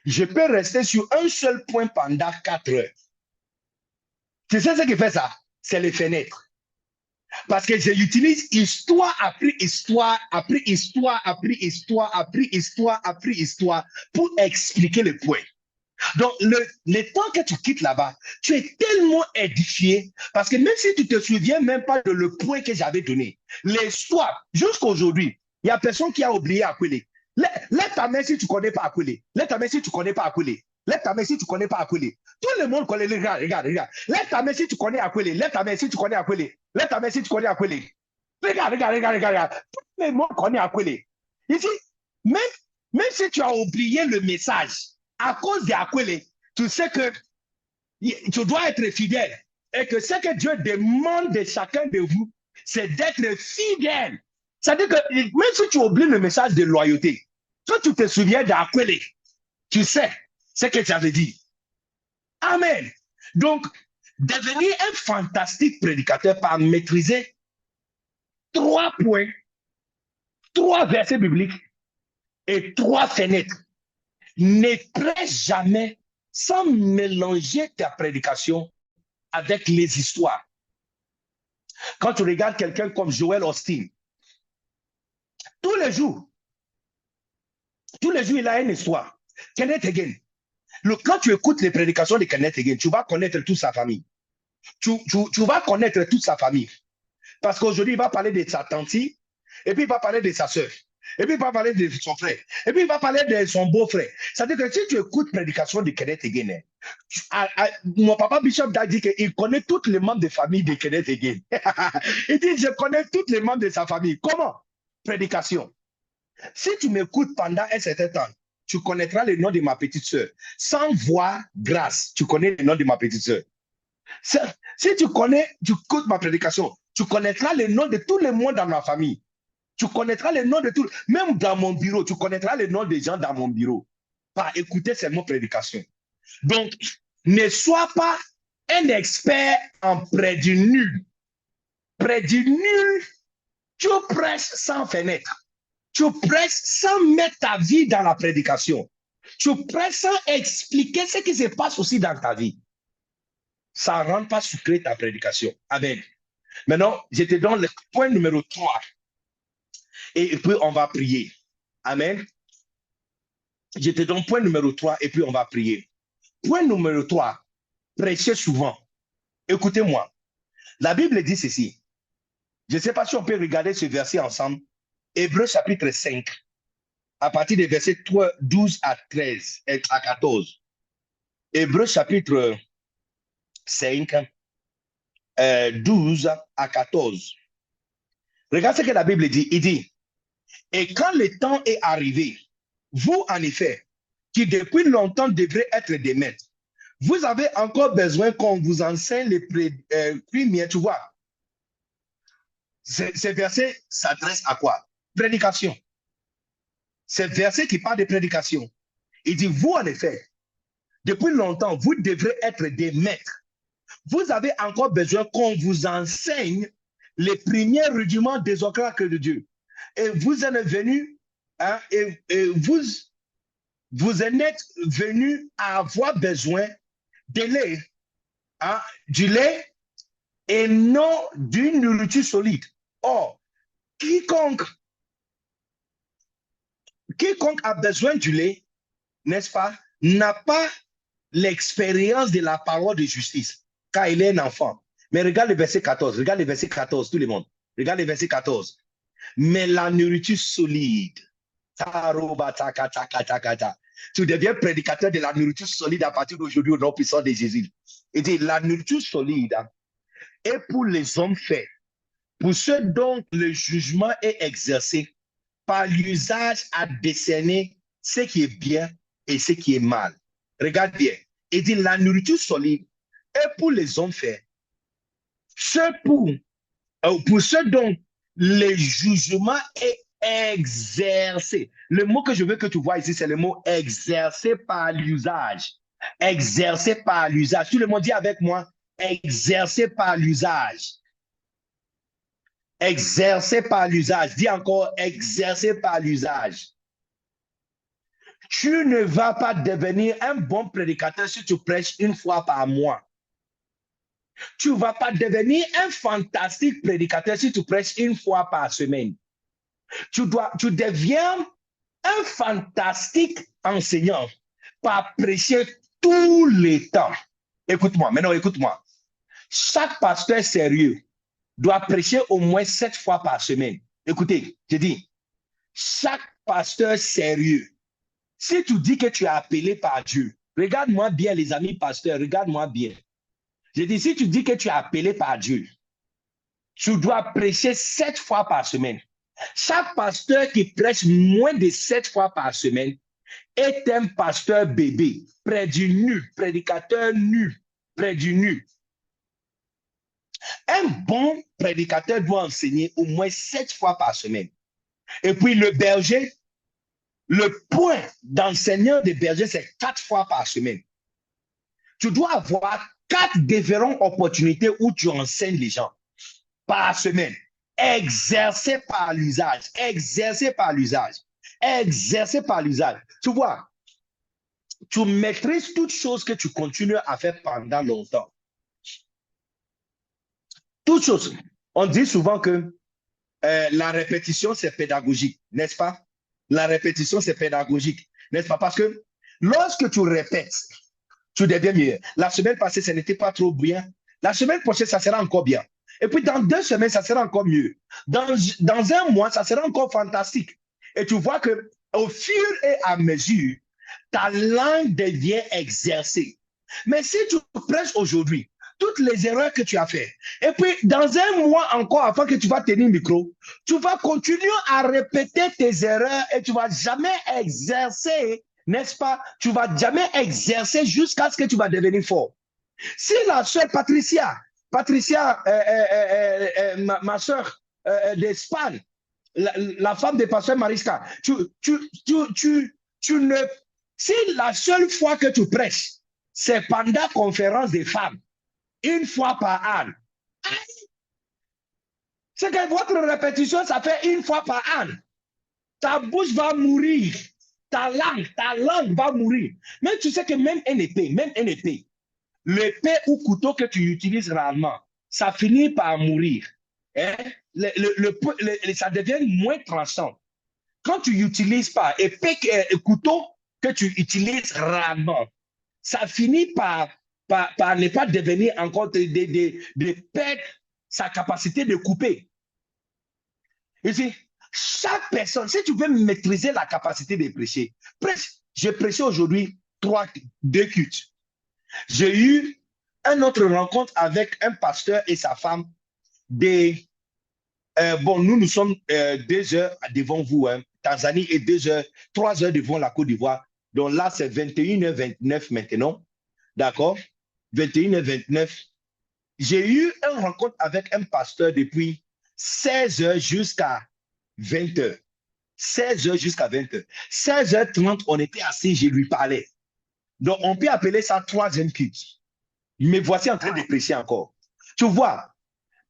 je peux rester sur un seul point pendant 4 heures. Tu sais ce qui fait ça? C'est les fenêtres. Parce que j'utilise histoire après histoire, après histoire, après histoire, après histoire, après histoire, pour expliquer le point. Donc, le temps que tu quittes là-bas, tu es tellement édifié, parce que même si tu ne te souviens même pas de le point que j'avais donné, l'histoire, jusqu'à aujourd'hui, il n'y a personne qui a oublié Aquile. Lève ta main si tu ne connais pas Aquile. Lève ta main si tu ne connais pas Aquile. Lève ta main si tu ne connais pas Aquile. Tout le monde connaît. Regarde. Lève ta main si tu connais Aquile. Lève ta main si tu connais Aquile. Lève ta main si tu connais Aquile. Regarde. Tout le monde connaît Aquile. Ici, même si tu as oublié le message, à cause d'Aquile, tu sais que tu dois être fidèle. Et que ce que Dieu demande de chacun de vous, c'est d'être fidèle. C'est-à-dire que même si tu oublies le message de loyauté, quand tu te souviens d'Aquile, tu sais ce que ça veut dire. Amen. Donc, devenir un fantastique prédicateur par maîtriser 3 points, 3 versets bibliques et 3 fenêtres. Ne prêche jamais sans mélanger ta prédication avec les histoires. Quand tu regardes quelqu'un comme Joel Osteen, tous les jours, il a une histoire. Kenneth Hagin. Quand tu écoutes les prédications de Kenneth Hagin, tu vas connaître toute sa famille. Tu vas connaître toute sa famille. Parce qu'aujourd'hui, il va parler de sa tante, et puis il va parler de sa soeur. Et puis il va parler de son frère. Et puis il va parler de son beau-frère. C'est-à-dire que si tu écoutes la prédication de Kenneth Hagin, mon papa Bishop a dit qu'il connaît tous les membres de famille de Kenneth Hagin. Il dit, je connais tous les membres de sa famille. Comment? Prédication. Si tu m'écoutes pendant un certain temps, tu connaîtras le nom de ma petite soeur. Sans voir grâce, tu connais le nom de ma petite soeur. Si tu écoutes ma prédication, tu connaîtras le nom de tous les membres dans ma famille. Tu connaîtras les noms de tous. Même dans mon bureau, tu connaîtras les noms des gens dans mon bureau. Par écouter seulement prédication. Donc, ne sois pas un expert en près du nul. Près du nul, tu prêches sans fenêtre. Tu prêches sans mettre ta vie dans la prédication. Tu prêches sans expliquer ce qui se passe aussi dans ta vie. Ça ne rend pas sucré ta prédication. Amen. Maintenant, je te donne le point numéro 3. Et puis, on va prier. Amen. Je te donne point numéro 3 et puis on va prier. Point numéro 3, prêchez souvent. Écoutez-moi. La Bible dit ceci. Je ne sais pas si on peut regarder ce verset ensemble. Hébreux chapitre 5, à partir des versets 12 à 13 et à 14. Hébreux chapitre 5, 12 à 14. Regarde ce que la Bible dit. Il dit, et quand le temps est arrivé, vous, en effet, qui depuis longtemps devrez être des maîtres, vous avez encore besoin qu'on vous enseigne les premiers, tu vois. Ce verset s'adresse à quoi? Prédication. C'est le verset qui parle de prédication. Il dit, vous, en effet, depuis longtemps, vous devrez être des maîtres. Vous avez encore besoin qu'on vous enseigne les premiers rudiments des oracles de Dieu. Et vous en êtes venus, hein, et vous en êtes venus à avoir besoin de lait, hein, du lait et non d'une nourriture solide. Or, quiconque a besoin du lait, n'est-ce pas, n'a pas l'expérience de la parole de justice, car il est un enfant. Mais regarde le verset 14, regarde le verset 14, tout le monde. Regarde le verset 14. Mais la nourriture solide, tu deviens prédicateur de la nourriture solide à partir d'aujourd'hui au nom puissant de Jésus. Il dit, la nourriture solide est pour les hommes faits, pour ceux dont le jugement est exercé par l'usage à discerner ce qui est bien et ce qui est mal. Regarde bien. Il dit, la nourriture solide est pour les hommes faits, pour ceux dont le jugement est exercé. Le mot que je veux que tu vois ici, c'est le mot exercé par l'usage. Exercé par l'usage. Tout le monde dit avec moi, exercé par l'usage. Exercé par l'usage. Dis encore, exercé par l'usage. Tu ne vas pas devenir un bon prédicateur si tu prêches une fois par mois. Tu ne vas pas devenir un fantastique prédicateur si tu prêches une fois par semaine. Tu deviens un fantastique enseignant par prêcher tous les temps. Écoute-moi, maintenant écoute-moi. Chaque pasteur sérieux doit prêcher au moins 7 fois par semaine. Écoutez, je dis, chaque pasteur sérieux, si tu dis que tu es appelé par Dieu, regarde-moi bien les amis pasteurs, regarde-moi bien. Je dis, si tu dis que tu es appelé par Dieu, tu dois prêcher 7 fois par semaine. Chaque pasteur qui prêche moins de 7 fois par semaine est un pasteur bébé, près du nul, prédicateur nul, près du nul. Un bon prédicateur doit enseigner au moins 7 fois par semaine. Et puis le berger, le point d'enseignant des bergers, c'est 4 fois par semaine. Tu dois avoir 4 différentes opportunités où tu enseignes les gens par semaine. Exercé par l'usage, exercé par l'usage, exercé par l'usage. Tu vois, tu maîtrises toutes choses que tu continues à faire pendant longtemps. Toutes choses. On dit souvent que la répétition, c'est pédagogique, n'est-ce pas? La répétition, c'est pédagogique, n'est-ce pas? Parce que lorsque tu répètes, tu deviens mieux. La semaine passée, ça n'était pas trop bien. La semaine prochaine, ça sera encore bien. Et puis, dans 2 semaines, ça sera encore mieux. Dans 1 mois, ça sera encore fantastique. Et tu vois que au fur et à mesure, ta langue devient exercée. Mais si tu prêches aujourd'hui, toutes les erreurs que tu as faites, et puis dans 1 mois encore, avant que tu vas tenir le micro, tu vas continuer à répéter tes erreurs et tu ne vas jamais exercer, n'est-ce pas? Tu ne vas jamais exercer jusqu'à ce que tu vas devenir fort. Si la sœur Patricia, ma sœur d'Espagne, la femme de pasteur Mariska, tu ne... Si la seule fois que tu prêches, c'est pendant conférence des femmes, une fois par an, c'est que votre répétition, ça fait une fois par an. Ta bouche va mourir. Ta langue va mourir. Mais tu sais que même une épée, l'épée ou couteau que tu utilises rarement, ça finit par mourir. Hein? Ça devient moins tranchant. Quand tu n'utilises pas épée, couteau que tu utilises rarement, ça finit par ne pas devenir encore de perdre sa capacité de couper. Ici, chaque personne, si tu veux maîtriser la capacité de prêcher, j'ai prêché aujourd'hui 2 cultes. J'ai eu une autre rencontre avec un pasteur et sa femme. Bon, nous sommes 2 heures devant vous, hein, Tanzanie, et 3 heures devant la Côte d'Ivoire. Donc là, c'est 21h29 maintenant. D'accord? 21h29. J'ai eu une rencontre avec un pasteur depuis 16h jusqu'à 20h. 16h jusqu'à 20h. 16h30, on était assis, je lui parlais. Donc, on peut appeler ça 3e culte. Me voici en train de prêcher encore. Tu vois,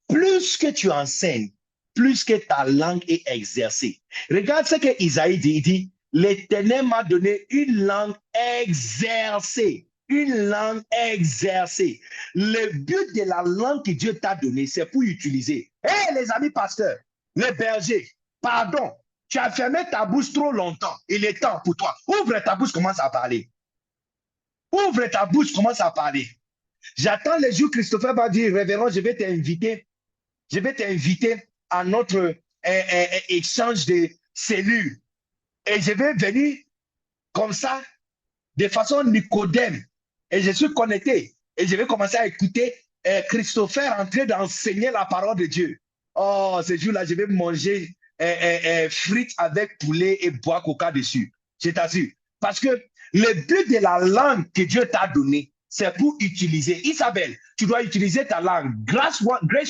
plus que tu enseignes, plus que ta langue est exercée. Regarde ce que Isaïe dit. Il dit, l'Éternel m'a donné une langue exercée. Une langue exercée. Le but de la langue que Dieu t'a donnée, c'est pour utiliser. Hé, les amis pasteurs, les bergers, pardon, tu as fermé ta bouche trop longtemps. Il est temps pour toi. Ouvre ta bouche, commence à parler. Ouvre ta bouche, commence à parler. J'attends les jours, Christopher va dire, révérend, je vais t'inviter à notre échange de cellules. Et je vais venir comme ça, de façon Nicodème. Et je suis connecté. Et je vais commencer à écouter Christopher en train d'enseigner la parole de Dieu. Oh, ce jour-là, je vais manger frites avec poulet et boire coca dessus. Je t'assure. Parce que le but de la langue que Dieu t'a donnée, c'est pour utiliser. Isabelle, tu dois utiliser ta langue. Grace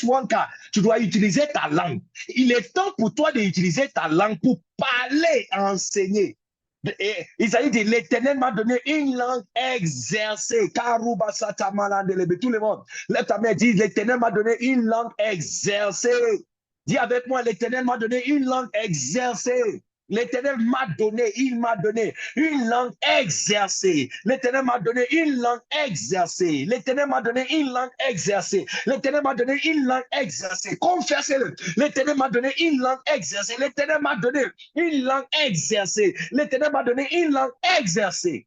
Wonka, tu dois utiliser ta langue. Il est temps pour toi d'utiliser ta langue pour parler, enseigner. Et Isaïe dit, l'Éternel m'a donné une langue exercée. Karuba Satamalande, tout le monde. Lève ta main, dis, l'Éternel m'a donné une langue exercée. Dis avec moi, l'Éternel m'a donné une langue exercée. L'Éternel m'a donné, il m'a donné une langue exercée. L'Éternel m'a donné une langue exercée. L'Éternel m'a donné une langue exercée. L'Éternel m'a donné une langue exercée. Confessez-le. L'Éternel m'a donné une langue exercée. L'Éternel m'a donné une langue exercée. L'Éternel m'a donné une langue exercée.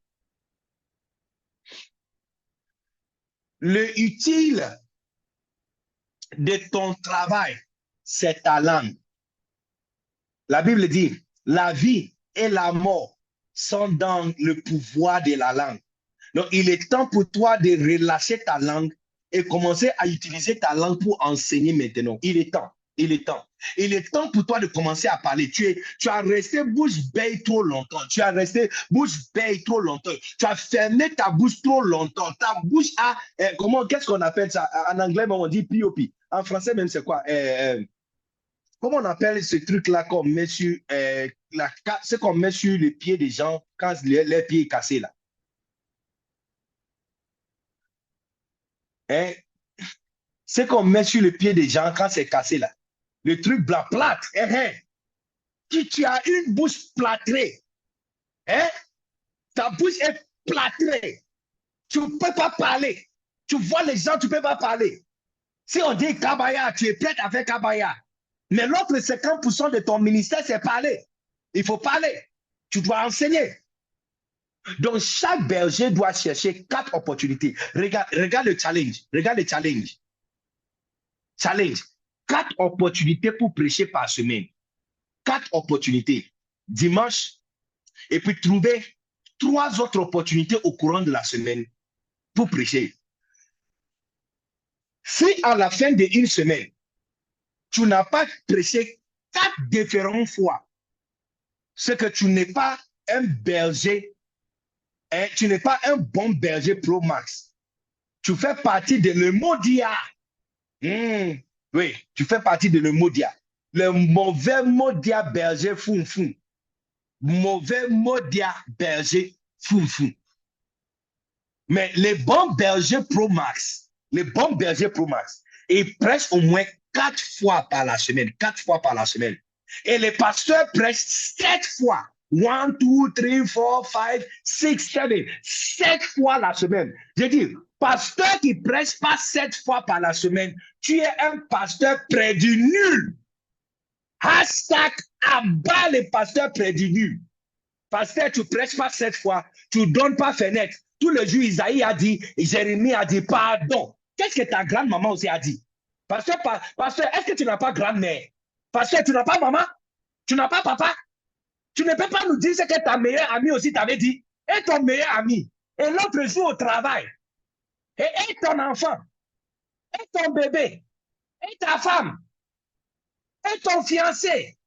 Le utile de ton travail, c'est ta langue. La Bible dit, la vie et la mort sont dans le pouvoir de la langue. Donc, il est temps pour toi de relâcher ta langue et commencer à utiliser ta langue pour enseigner maintenant. Il est temps. Il est temps. Il est temps pour toi de commencer à parler. Tu as resté bouche bée trop longtemps. Tu as resté bouche bée trop longtemps. Tu as fermé ta bouche trop longtemps. Ta bouche a, qu'est-ce qu'on appelle ça? En anglais, on dit POP. En français, même, c'est quoi? Comment on appelle ce truc-là qu'on met sur, ce qu'on met sur les pieds des gens quand les pieds sont cassés là? Hein? Ce qu'on met sur les pieds des gens quand c'est cassé là. Le truc blanc, plate. Hein? Tu as une bouche plâtrée. Hein? Ta bouche est plâtrée. Tu ne peux pas parler. Tu vois les gens, tu ne peux pas parler. Si on dit Kabaya, tu es prêt à faire Kabaya. Mais l'autre 50% de ton ministère, c'est parler. Il faut parler. Tu dois enseigner. Donc, chaque berger doit chercher 4 opportunités. Regarde le challenge. Regarde le challenge. Challenge. 4 opportunités pour prêcher par semaine. 4 opportunités. Dimanche. Et puis, trouver 3 autres opportunités au courant de la semaine pour prêcher. Si à la fin d'une semaine, tu n'as pas prêché 4 différentes fois, c'est que tu n'es pas un berger, hein, tu n'es pas un bon berger pro max. Tu fais partie de l'Emodia. Oui, tu fais partie de l'Emodia. Le mauvais mot dit à berger fou fou. Mauvais mot dit à berger fou fou. Mais les bons bergers Pro Max, ils prêchent au moins 4 fois par la semaine. 4 fois par la semaine. Et les pasteurs prêchent 7 fois. 1, 2, 3, 4, 5, 6, 7. 7 fois la semaine. Je dis, pasteur qui prêche pas 7 fois par la semaine, tu es un pasteur près du nul. Hashtag abat les pasteurs près du nul. Pasteur, tu prêches pas 7 fois, tu ne donnes pas fenêtre. Tous les jours, Isaïe a dit, Jérémie a dit, pardon. Qu'est-ce que ta grande-maman aussi a dit? Pasteur, est-ce que tu n'as pas grand-mère? Pasteur, tu n'as pas maman? Tu n'as pas papa? Tu ne peux pas nous dire ce que ta meilleure amie aussi t'avait dit. Et ton meilleur ami. Et l'autre jour au travail. Et ton enfant. Et ton bébé. Et ta femme. Et ton fiancé.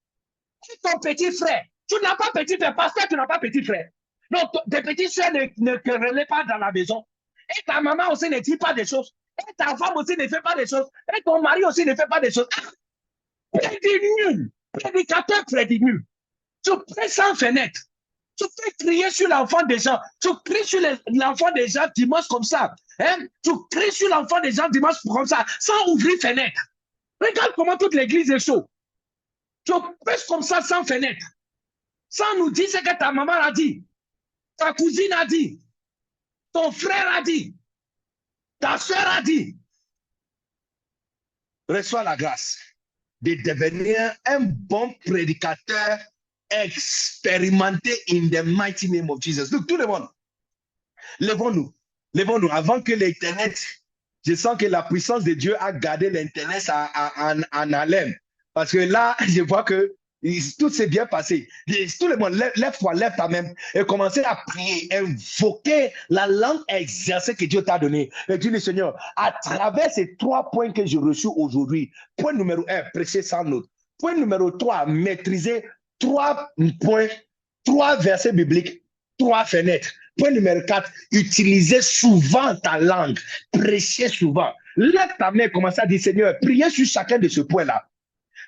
Et ton petit frère. Tu n'as pas petit frère. Pasteur, tu n'as pas petit frère. Non, tes petits frères ne te relaient pas dans la maison. Et ta maman aussi ne dit pas des choses. Et ta femme aussi ne fait pas des choses. Et ton mari aussi ne fait pas des choses. Prédit nul. Prédicateur prédit nul. Tu prêches sans fenêtre. Tu fais crier sur l'enfant des gens. Tu cries sur l'enfant des gens dimanche comme ça. Hein? Tu cries sur l'enfant des gens dimanche comme ça, sans ouvrir fenêtre. Regarde comment toute l'église est chaude. Tu prêches comme ça sans fenêtre. Sans nous dire ce que ta maman a dit. Ta cousine a dit. Ton frère a dit. Ta soeur a dit. Reçois la grâce de devenir un bon prédicateur expérimenté in the mighty name of Jesus. Donc, tout le monde, levons-nous. Levons-nous avant que l'Internet, je sens que la puissance de Dieu a gardé l'Internet en haleine. Parce que là, je vois que tout s'est bien passé. Tout le monde, lève-toi, lève ta main et commencez à prier, invoquer la langue exercée que Dieu t'a donnée. Et dis le Seigneur, à travers ces 3 points que j'ai reçus aujourd'hui, point numéro 1, prêcher sans note. Point numéro 3, maîtriser 3 points, 3 versets bibliques, 3 fenêtres. Point numéro 4, utiliser souvent ta langue, prêcher souvent. Lève ta main, commence à dire, Seigneur, priez sur chacun de ces points-là.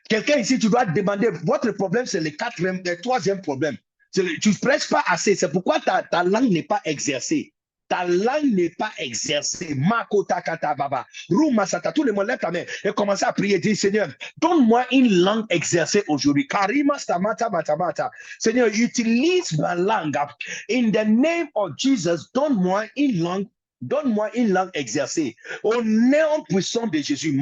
Quelqu'un ici, tu dois demander, votre problème, c'est le 3e problème. Tu ne prêches pas assez, c'est pourquoi ta langue n'est pas exercée. Ta langue n'est pas exercée. Tout le monde lève ta main et commence à prier. Dis, Seigneur, donne-moi une langue exercée aujourd'hui. Seigneur, utilise ma langue. In the name of Jesus, donne-moi une langue. Donne-moi une langue exercée. Au nom puissant de Jésus.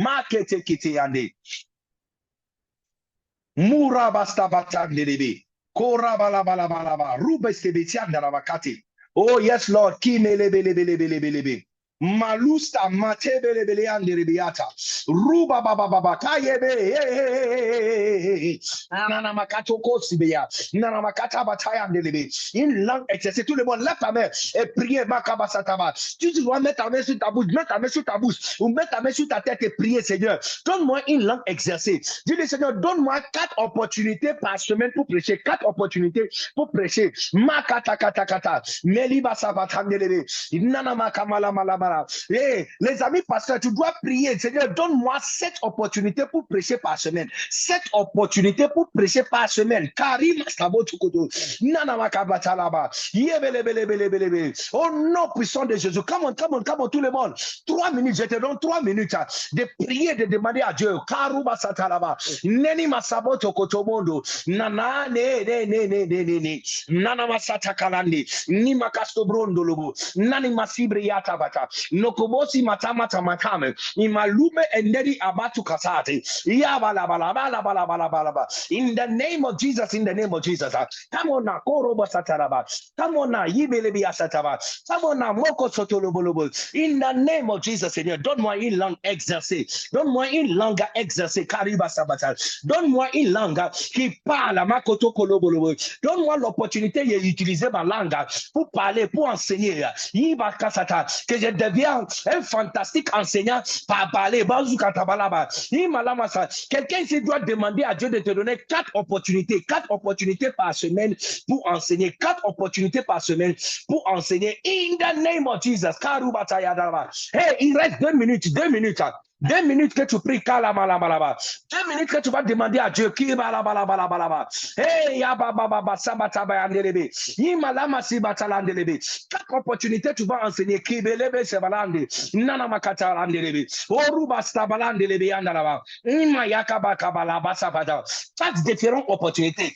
Oh, yes, Lord. Malusta matebelebele andiribiata. Ruba baba baba kayebe. Nana makatoko sibeya. Nana makata bataya andiribi. Une langue exercée. Tout le monde lève ta main et priez makabasataba. Tu dois mettre ta main sur ta bouche, mettre ta main sur ta bouche ou mettre ta main sur ta tête et prier, Seigneur. Donne-moi une langue exercée. Dis-le, Seigneur, donne-moi 4 opportunités par semaine pour prêcher. 4 opportunités pour prêcher. Makata kata kata. Meliba sabata andiribi. Nana makamala malama. Hey, les amis pasteurs, tu dois prier. Seigneur, donne-moi 7 opportunités pour prêcher par semaine. 7 opportunités pour prêcher par semaine. Karim oh non, puissant de Jésus. Come on, tout le monde. 3 minutes, je te donne 3 minutes de prier, de demander à Dieu. Karuba satalaba. Neni masaboto kotomondo. Nana ne. Nana masata kalandi. Ni makasto brondo lobo. Nani masibre yata bata. Nokobosi matama tamatame. Imalume enderi abatu kasate. Yabalabalabalabalabalaba. In the name of Jesus, in the name of Jesus. Come on now, koroba sataraba. Come on now, yibelebi asataba. Come on now, moko sotolobolobo. In the name of Jesus, Seigneur, donne-moi une langue exercée. Donne-moi une langue exercée. Kariba sabata. Donne-moi une langue qui parle. Makoto kolobolobo. Donne-moi l'opportunité d'utiliser ma langue pour parler, pour enseigner. Yiba kasata. Que je deviens un fantastique enseignant par parler. Quelqu'un ici doit demander à Dieu de te donner 4 opportunités. 4 opportunités par semaine pour enseigner. 4 opportunités par semaine pour enseigner. In the name of Jesus. Hey, il reste 2 minutes. 2 minutes. 2 minutes que tu pries, 2 minutes que tu vas demander à Dieu, hey, chaque opportunité, tu vas enseigner, chaque différentes opportunités,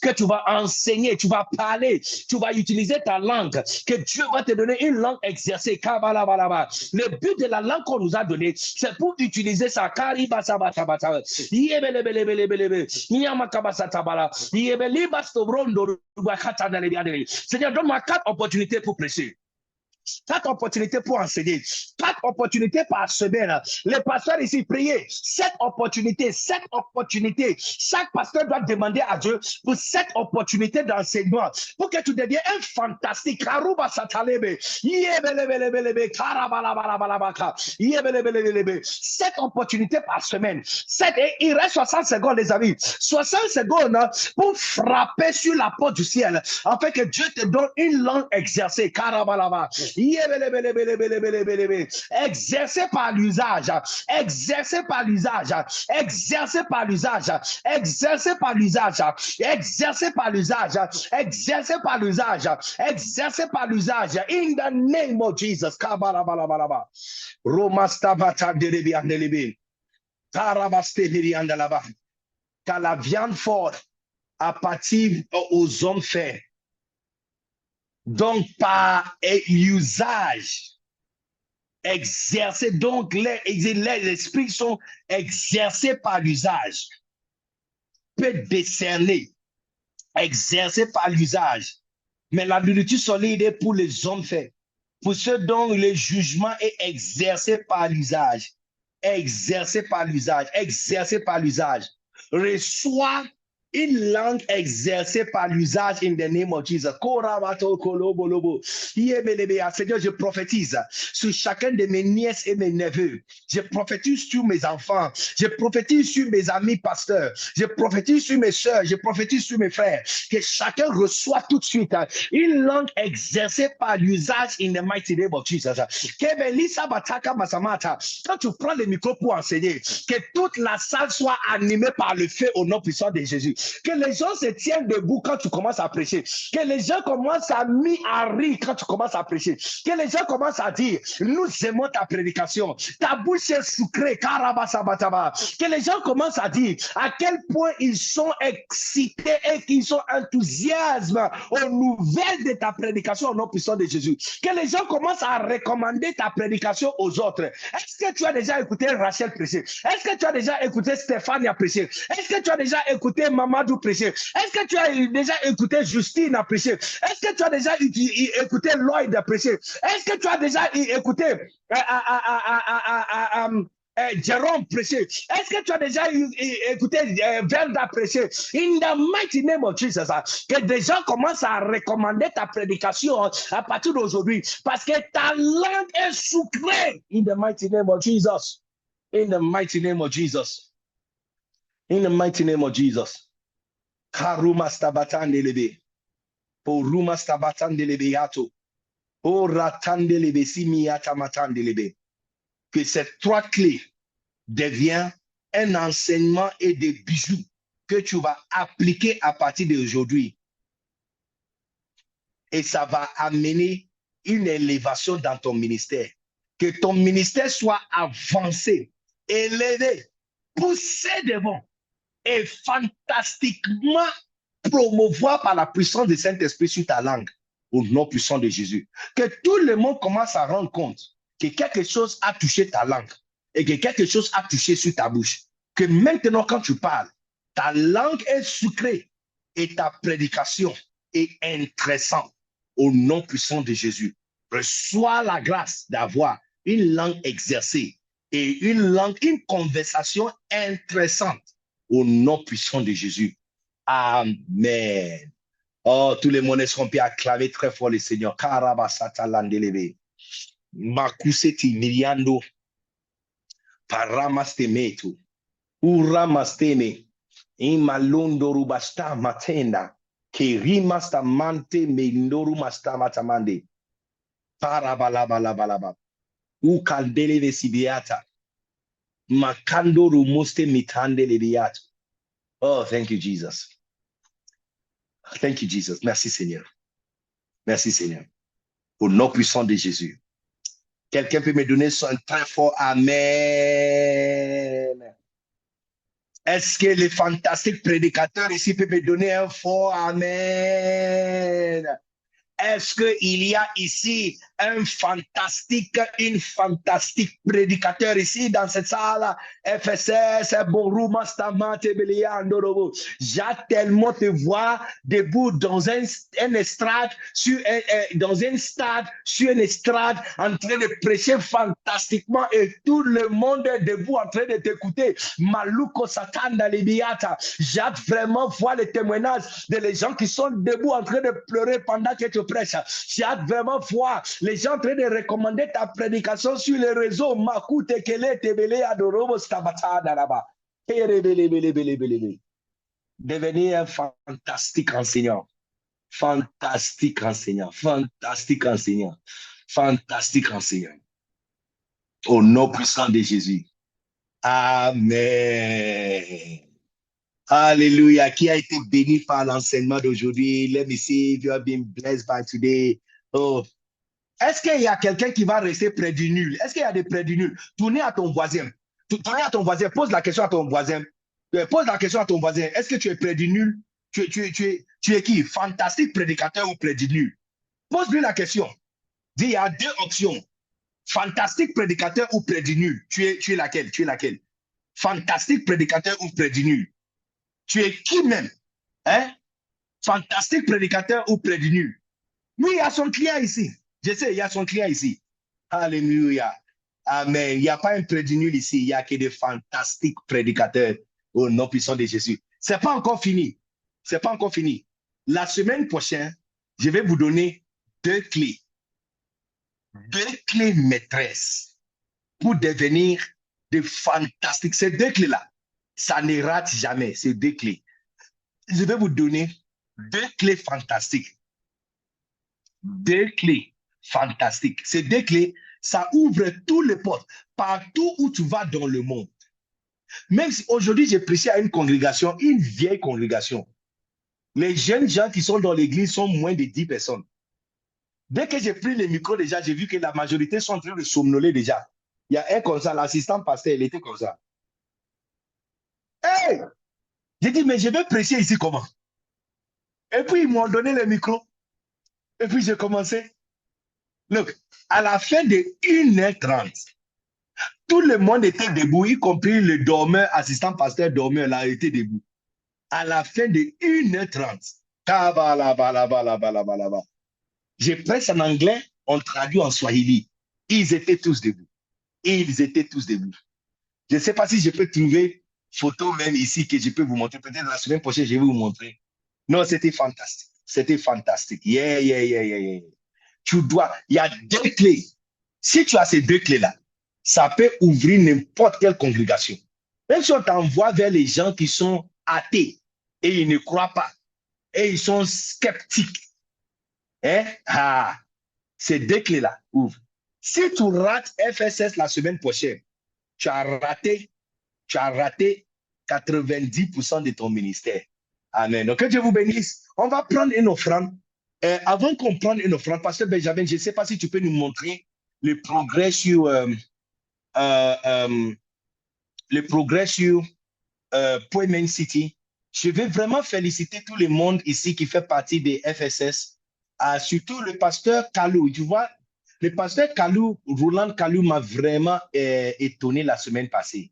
que tu vas enseigner, tu vas parler, tu vas utiliser ta langue, que Dieu va te donner une langue exercée. Le but de la langue qu'on nous a donnée, c'est pour utiliser ça. Seigneur, donne-moi 4 opportunités pour prêcher. 4 opportunités pour enseigner, 4 opportunités par semaine. Les pasteurs ici, priez 7 opportunités, 7 opportunités. Chaque pasteur doit demander à Dieu pour 7 opportunités d'enseignement pour que tu deviennes un fantastique. 7 opportunités par semaine. 7, et il reste 60 secondes, les amis. 60 secondes pour frapper sur la porte du ciel, afin que Dieu te donne une langue exercée. Exercé par l'usage, exercé par l'usage, exercé par l'usage, exercé par l'usage, exercé par l'usage, exercé par l'usage, exercé par l'usage. In the name of Jesus. Car la viande forte appartient aux hommes faits. Donc, par usage, exercé, donc les esprits sont exercés par l'usage, peut décerner, exercé par l'usage. Mais la nourriture solide est pour les hommes faits, pour ceux dont le jugement est exercé par l'usage, exercé par l'usage, exercé par l'usage. Reçois une langue exercée par l'usage in the name of Jesus. Seigneur, je prophétise sur chacun de mes nièces et mes neveux. Je prophétise sur mes enfants. Je prophétise sur mes amis pasteurs. Je prophétise sur mes soeurs. Je prophétise sur mes frères. Que chacun reçoit tout de suite une langue exercée par l'usage in the mighty name of Jesus. Quand tu prends le micro pour enseigner, que toute la salle soit animée par le feu au nom puissant de Jésus. Que les gens se tiennent debout quand tu commences à prêcher. Que les gens commencent à rire quand tu commences à prêcher. Que les gens commencent à dire, nous aimons ta prédication. Ta bouche est sucrée. Que les gens commencent à dire à quel point ils sont excités et qu'ils sont enthousiastes aux nouvelles de ta prédication au nom puissant de Jésus. Que les gens commencent à recommander ta prédication aux autres. Est-ce que tu as déjà écouté Rachel prêcher? Est-ce que tu as déjà écouté Stéphane prêcher? Est-ce que tu as déjà écouté Mamadou prêcher? Est-ce que tu as déjà écouté Justine prêcher? Est-ce que tu as déjà écouté Lloyd prêcher? Est-ce que tu as déjà écouté Jérôme prêcher? Est-ce que tu as déjà écouté Verda prêcher? In the mighty name of Jesus, que des gens commencent à recommander ta prédication à partir d'aujourd'hui parce que ta langue est sucrée. In the mighty name of Jesus. In the mighty name of Jesus. In the mighty name of Jesus. Karuma stabatandelebe. Poruma stabatandelebe yato. O ratandelebe simiyata matandelebe. Que ces 3 clés deviennent un enseignement et des bijoux que tu vas appliquer à partir d'aujourd'hui. Et ça va amener une élévation dans ton ministère. Que ton ministère soit avancé, élevé, poussé devant et fantastiquement promouvoir par la puissance du Saint-Esprit sur ta langue au nom puissant de Jésus. Que tout le monde commence à rendre compte que quelque chose a touché ta langue et que quelque chose a touché sur ta bouche. Que maintenant, quand tu parles, ta langue est sucrée et ta prédication est intéressante au nom puissant de Jésus. Reçois la grâce d'avoir une langue exercée et une conversation intéressante au nom puissant de Jésus. Amen. Oh, tous les monnaies seront bien acclamés très fort le Seigneur. Karabasata landelebe. Makuseti miriando. Paramastemetu. Uramasteme. Imalondo rubasta matenda. Kerimasta mante mendoru masta matamande. Parabalabalaba. Ou kandele vesibiata. Makando rumoste mitande lebiat. Oh, thank you, Jesus. Thank you, Jesus. Merci, Seigneur. Merci, Seigneur. Au nom puissant de Jésus. Quelqu'un peut me donner un très fort Amen. Est-ce que les fantastiques prédicateurs ici peuvent me donner un fort Amen? Est-ce qu'il y a ici une fantastique prédicateur ici dans cette salle? FSS, Boruma, Stamate, Beliandorobo. J'ai tellement te voir debout dans un estrade, dans un stade, sur une estrade, en train de prêcher fantastiquement et tout le monde est debout en train de t'écouter. Maluko Satanda Libiata. J'ai vraiment voir les témoignages de gens qui sont debout en train de pleurer pendant que tu prêches. J'ai hâte vraiment voir les gens en train de recommander ta prédication sur les réseaux. Makou tekele tebele adorobo stabata daraba. Devenir un fantastique enseignant. Fantastique enseignant. Fantastique enseignant. Fantastique enseignant. Au nom puissant de Jésus. Amen. Alléluia. Qui a été béni par l'enseignement d'aujourd'hui? Let me see if you have been blessed by today. Oh. Est-ce qu'il y a quelqu'un qui va rester près du nul? Est-ce qu'il y a des près du nul? Tournez à ton voisin. Tournez à ton voisin. Pose la question à ton voisin. Pose la question à ton voisin. Est-ce que tu es près du nul? Tu es qui? Fantastique prédicateur ou près du nul? Pose-lui la question. Dis, il y a deux options. Fantastique prédicateur ou près du nul? Tu es laquelle? Tu es laquelle? Fantastique prédicateur ou près du nul? Tu es qui même? Hein? Fantastique prédicateur ou près du nul? Oui, il y a son client ici. Je sais, il y a son client ici. Alléluia. Amen. Il n'y a pas un près du nul ici. Il n'y a que des fantastiques prédicateurs au nom puissant de Jésus. Ce n'est pas encore fini. Ce n'est pas encore fini. La semaine prochaine, je vais vous donner deux clés. Deux clés maîtresses pour devenir des fantastiques. Ces deux clés-là, ça ne rate jamais, ces deux clés. Je vais vous donner deux clés fantastiques. Deux clés fantastiques. Ces deux clés, ça ouvre tous les portes, partout où tu vas dans le monde. Même si aujourd'hui, j'ai prêché à une congrégation, une vieille congrégation. Les jeunes gens qui sont dans l'église sont moins de 10 personnes. Dès que j'ai pris le micro déjà, j'ai vu que la majorité sont en train de somnoler déjà. Il y a un comme ça, l'assistant pasteur, il était comme ça. Hey! J'ai dit, mais je vais prêcher ici comment? Et puis, ils m'ont donné le micro. Et puis, j'ai commencé. Look, à la fin de 1h30, tout le monde était debout, y compris le dormeur, assistant pasteur dormeur, là, était debout. À la fin de 1h30, je prêche en anglais, on traduit en swahili. Ils étaient tous debout. Ils étaient tous debout. Je ne sais pas si je peux trouver photo même ici que je peux vous montrer. Peut-être la semaine prochaine, je vais vous montrer. Non, c'était fantastique. C'était fantastique. Yeah. Tu dois, il y a deux clés. Si tu as ces deux clés-là, ça peut ouvrir n'importe quelle congrégation. Même si on t'envoie vers les gens qui sont athées et ils ne croient pas et ils sont sceptiques, hein? Ces deux clés-là ouvrent. Si tu rates FSS la semaine prochaine, tu as raté 90% de ton ministère. Amen. Donc, que Dieu vous bénisse. On va prendre une offrande. Avant qu'on prenne une offrande, Pasteur Benjamin, je ne sais pas si tu peux nous montrer le progrès sur Poimen City. Je veux vraiment féliciter tout le monde ici qui fait partie des FSS, surtout le pasteur Kalou. Tu vois, le pasteur Kalou, Roland Kalou m'a vraiment étonné la semaine passée.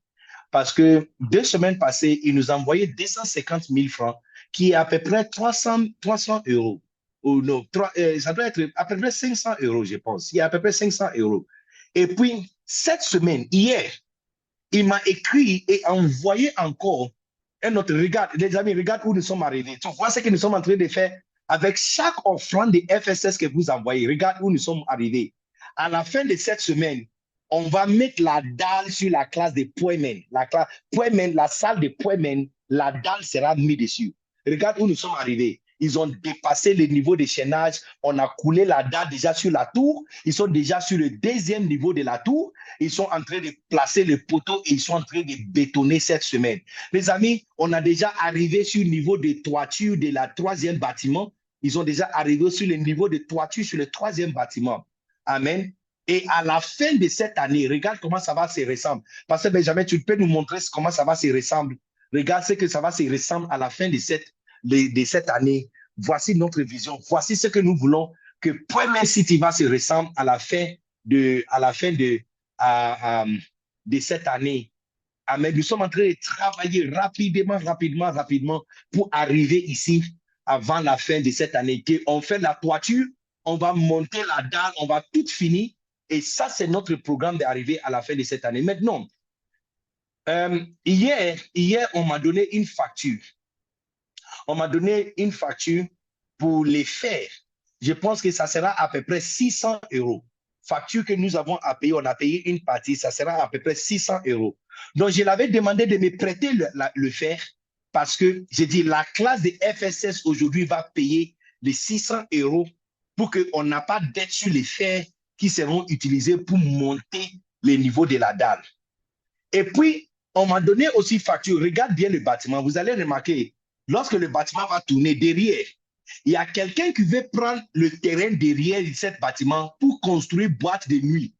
Parce que 2 semaines passées, il nous a envoyé 250 000 francs, qui est à peu près 300 euros. Ou non, ça doit être à peu près 500 euros, je pense. Il y a à peu près 500 euros. Et puis, cette semaine, hier, il m'a écrit et envoyé encore un autre. Regarde, les amis, regarde où nous sommes arrivés. Tu vois ce que nous sommes en train de faire avec chaque offrande de FSS que vous envoyez. Regarde où nous sommes arrivés. À la fin de cette semaine, on va mettre la dalle sur la classe de Poimen. La salle de Poimen, la dalle sera mise dessus. Regarde où nous sommes arrivés. Ils ont dépassé le niveau de chaînage. On a coulé la dalle déjà sur la tour. Ils sont déjà sur le deuxième niveau de la tour. Ils sont en train de placer le poteau et ils sont en train de bétonner cette semaine. Les amis, on a déjà arrivé sur le niveau de toiture de la troisième bâtiment. Ils ont déjà arrivé sur le niveau de toiture sur le troisième bâtiment. Amen. Et à la fin de cette année, regarde comment ça va se ressembler. Pasteur Benjamin, tu peux nous montrer comment ça va se ressembler. Regarde ce que ça va se ressembler à la fin de cette année. Voici notre vision. Voici ce que nous voulons que Premier City va se ressembler à la fin de cette année. Amen. Nous sommes en train de travailler rapidement pour arriver ici avant la fin de cette année. On fait la toiture, on va monter la dalle, on va tout finir. Et ça, c'est notre programme d'arriver à la fin de cette année. Maintenant, hier, on m'a donné une facture. On m'a donné une facture pour les faire. Je pense que ça sera à peu près 600 €. Facture que nous avons à payer, on a payé une partie, ça sera à peu près 600 €. Donc, je l'avais demandé de me prêter le fer parce que j'ai dit la classe de FSS aujourd'hui va payer les 600 € pour qu'on n'a pas d'aide sur les fers qui seront utilisés pour monter le niveau de la dalle. Et puis, on m'a donné aussi facture. Regarde bien le bâtiment. Vous allez remarquer, lorsque le bâtiment va tourner derrière, il y a quelqu'un qui veut prendre le terrain derrière de ce bâtiment pour construire boîte de nuit.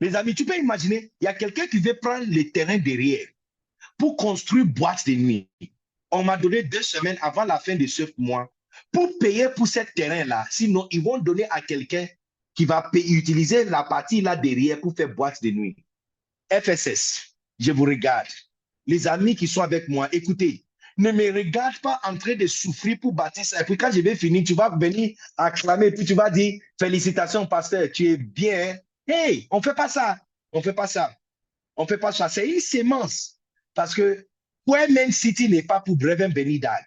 Les amis, tu peux imaginer, il y a quelqu'un qui veut prendre le terrain derrière pour construire boîte de nuit. On m'a donné 2 semaines avant la fin de ce mois pour payer pour ce terrain-là. Sinon, ils vont donner à quelqu'un qui va utiliser la partie là derrière pour faire boîte de nuit. FSS, je vous regarde. Les amis qui sont avec moi, écoutez, ne me regarde pas en train de souffrir pour bâtir ça. Et puis quand je vais finir, tu vas venir acclamer, puis tu vas dire, félicitations, pasteur, tu es bien. Hey, on ne fait pas ça. On ne fait pas ça. On ne fait pas ça. C'est une sémence. Parce que Point City n'est pas pour Breven Benidad.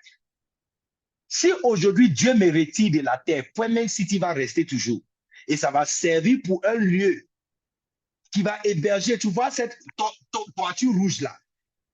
Si aujourd'hui Dieu me retire de la terre, Point City va rester toujours. Et ça va servir pour un lieu qui va héberger, tu vois cette toiture rouge-là.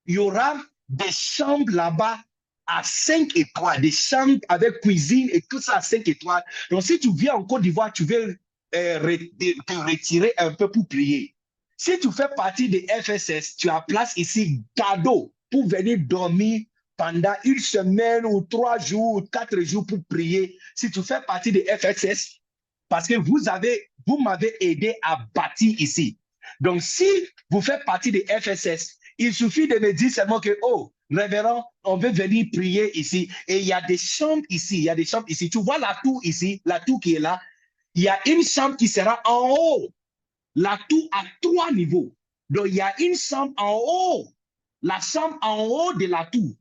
Il y aura des chambres là-bas à 5 étoiles, des chambres avec cuisine et tout ça à 5 étoiles. Donc, si tu viens en Côte d'Ivoire, tu veux te retirer un peu pour prier. Si tu fais partie des FSS, tu as place ici, cadeau, pour venir dormir pendant 1 semaine ou 3 jours ou 4 jours pour prier. Si tu fais partie des FSS, parce que vous m'avez aidé à bâtir ici. Donc, si vous faites partie des FSS, il suffit de me dire seulement que, oh, révérend, on veut venir prier ici. Et il y a des chambres ici, il y a des chambres ici. Tu vois la tour ici, la tour qui est là. Il y a une chambre qui sera en haut. La tour a 3 niveaux. Donc, il y a une chambre en haut. La chambre en haut de la tour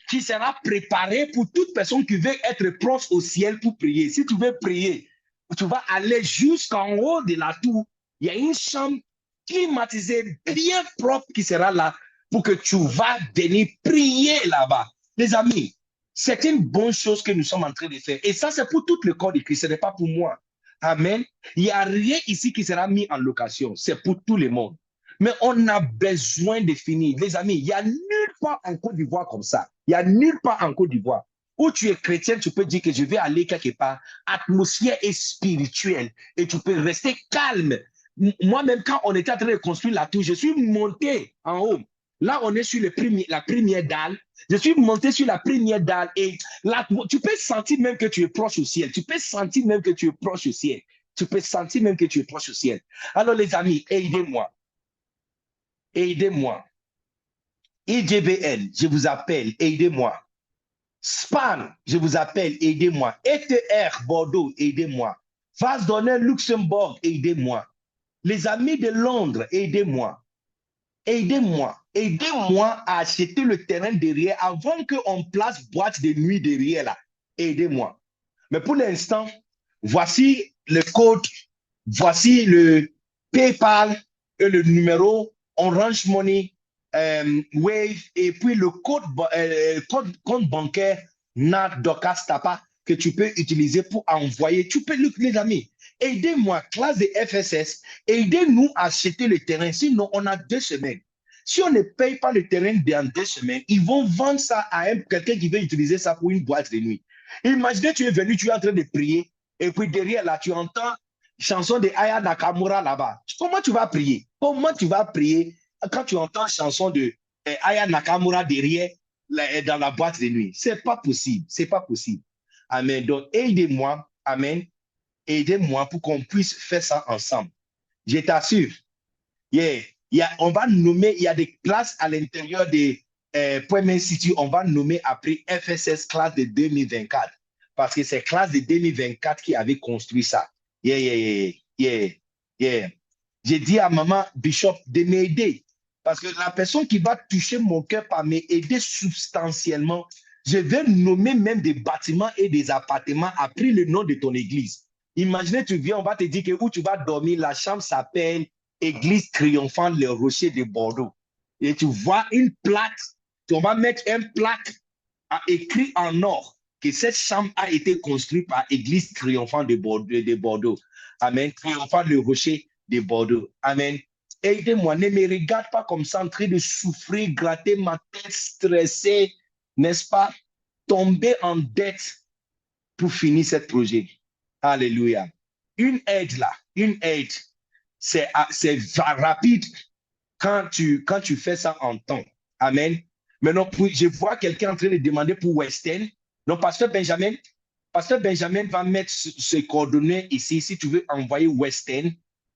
qui sera préparée pour toute personne qui veut être proche au ciel pour prier. Si tu veux prier, tu vas aller jusqu'en haut de la tour. Il y a une chambre climatisée, bien propre qui sera là pour que tu vas venir prier là-bas. Les amis, c'est une bonne chose que nous sommes en train de faire. Et ça, c'est pour tout le corps de Christ, ce n'est pas pour moi. Amen. Il n'y a rien ici qui sera mis en location. C'est pour tout le monde. Mais on a besoin de finir. Les amis, il n'y a nulle part en Côte d'Ivoire comme ça. Il n'y a nulle part en Côte d'Ivoire. Où tu es chrétien, tu peux dire que je vais aller quelque part. Atmosphère est spirituelle et tu peux rester calme. Moi-même, quand on était en train de construire la tour, je suis monté en haut. Là, on est sur la première dalle. Je suis monté sur la première dalle et là, tu peux sentir même que tu es proche au ciel. Tu peux sentir même que tu es proche au ciel. Tu peux sentir même que tu es proche au ciel. Alors, les amis, aidez-moi. Aidez-moi. IGBN, je vous appelle, aidez-moi. SPAN, je vous appelle, aidez-moi. ETR, Bordeaux, aidez-moi. Vase d'honneur, Luxembourg, aidez-moi. Les amis de Londres, aidez-moi. Aidez-moi. Aidez-moi à acheter le terrain derrière avant qu'on place boîte de nuit derrière là. Aidez-moi. Mais pour l'instant, voici le code, voici le PayPal et le numéro Orange Money, Wave, et puis le compte bancaire NAD Docas Tapa que tu peux utiliser pour envoyer. Tu peux, les amis, aidez-moi, classe de FSS, aidez-nous à acheter le terrain. Sinon, on a 2 semaines. Si on ne paye pas le terrain dans 2 semaines, ils vont vendre ça à quelqu'un qui veut utiliser ça pour une boîte de nuit. Imaginez, tu es venu, tu es en train de prier, et puis derrière là, tu entends chanson de Aya Nakamura là-bas. Comment tu vas prier? Comment tu vas prier quand tu entends chanson de Aya Nakamura derrière dans la boîte de nuit? C'est pas possible. C'est pas possible. Amen. Donc, aidez-moi. Amen. Aidez-moi pour qu'on puisse faire ça ensemble. Je t'assure. Yeah. On va nommer, il y a des classes à l'intérieur des Point City, on va nommer après FSS classe de 2024. Parce que c'est classe de 2024 qui avait construit ça. Yeah, yeah, yeah, yeah, yeah. J'ai dit à maman Bishop de m'aider. Parce que la personne qui va toucher mon cœur par m'aider substantiellement, je vais nommer même des bâtiments et des appartements après le nom de ton église. Imaginez, tu viens, on va te dire que où tu vas dormir, la chambre s'appelle Église triomphante le rocher de Bordeaux. Et tu vois une plaque, on va mettre une plaque écrit en or que cette chambre a été construite par Église triomphante de Bordeaux. Amen. Triomphante le rocher de Bordeaux. Amen. Aidez-moi, ne me regarde pas comme ça en train de souffrir, gratter ma tête, stresser, n'est-ce pas? Tomber en dette pour finir ce projet. Alléluia. Une aide là, une aide, c'est rapide quand tu fais ça en temps. Amen. Maintenant, je vois quelqu'un en train de demander pour Western. Donc, Pasteur Benjamin va mettre ses coordonnées ici si tu veux envoyer Western.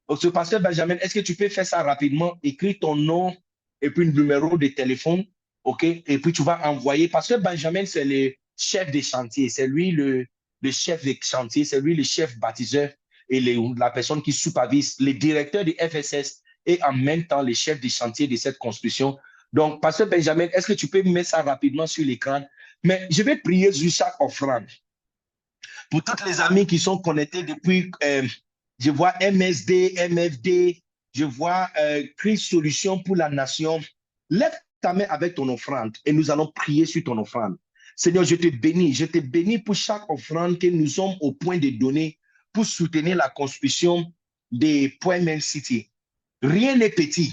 Donc, Pasteur Benjamin, est-ce que tu peux faire ça rapidement? Écris ton nom et puis le numéro de téléphone. OK? Et puis, tu vas envoyer. Pasteur Benjamin, c'est le chef des chantiers. C'est lui le chef des chantiers. C'est lui le chef bâtisseur et la personne qui supervise, le directeur du FSS et en même temps le chef des chantiers de cette construction. Donc, Pasteur Benjamin, est-ce que tu peux mettre ça rapidement sur l'écran? Mais je vais prier sur chaque offrande. Pour toutes les amis qui sont connectés depuis, je vois MSD, MFD, je vois Christ Solution pour la Nation. Lève ta main avec ton offrande et nous allons prier sur ton offrande. Seigneur, je te bénis pour chaque offrande que nous sommes au point de donner pour soutenir la construction des Point Main City. Rien n'est petit.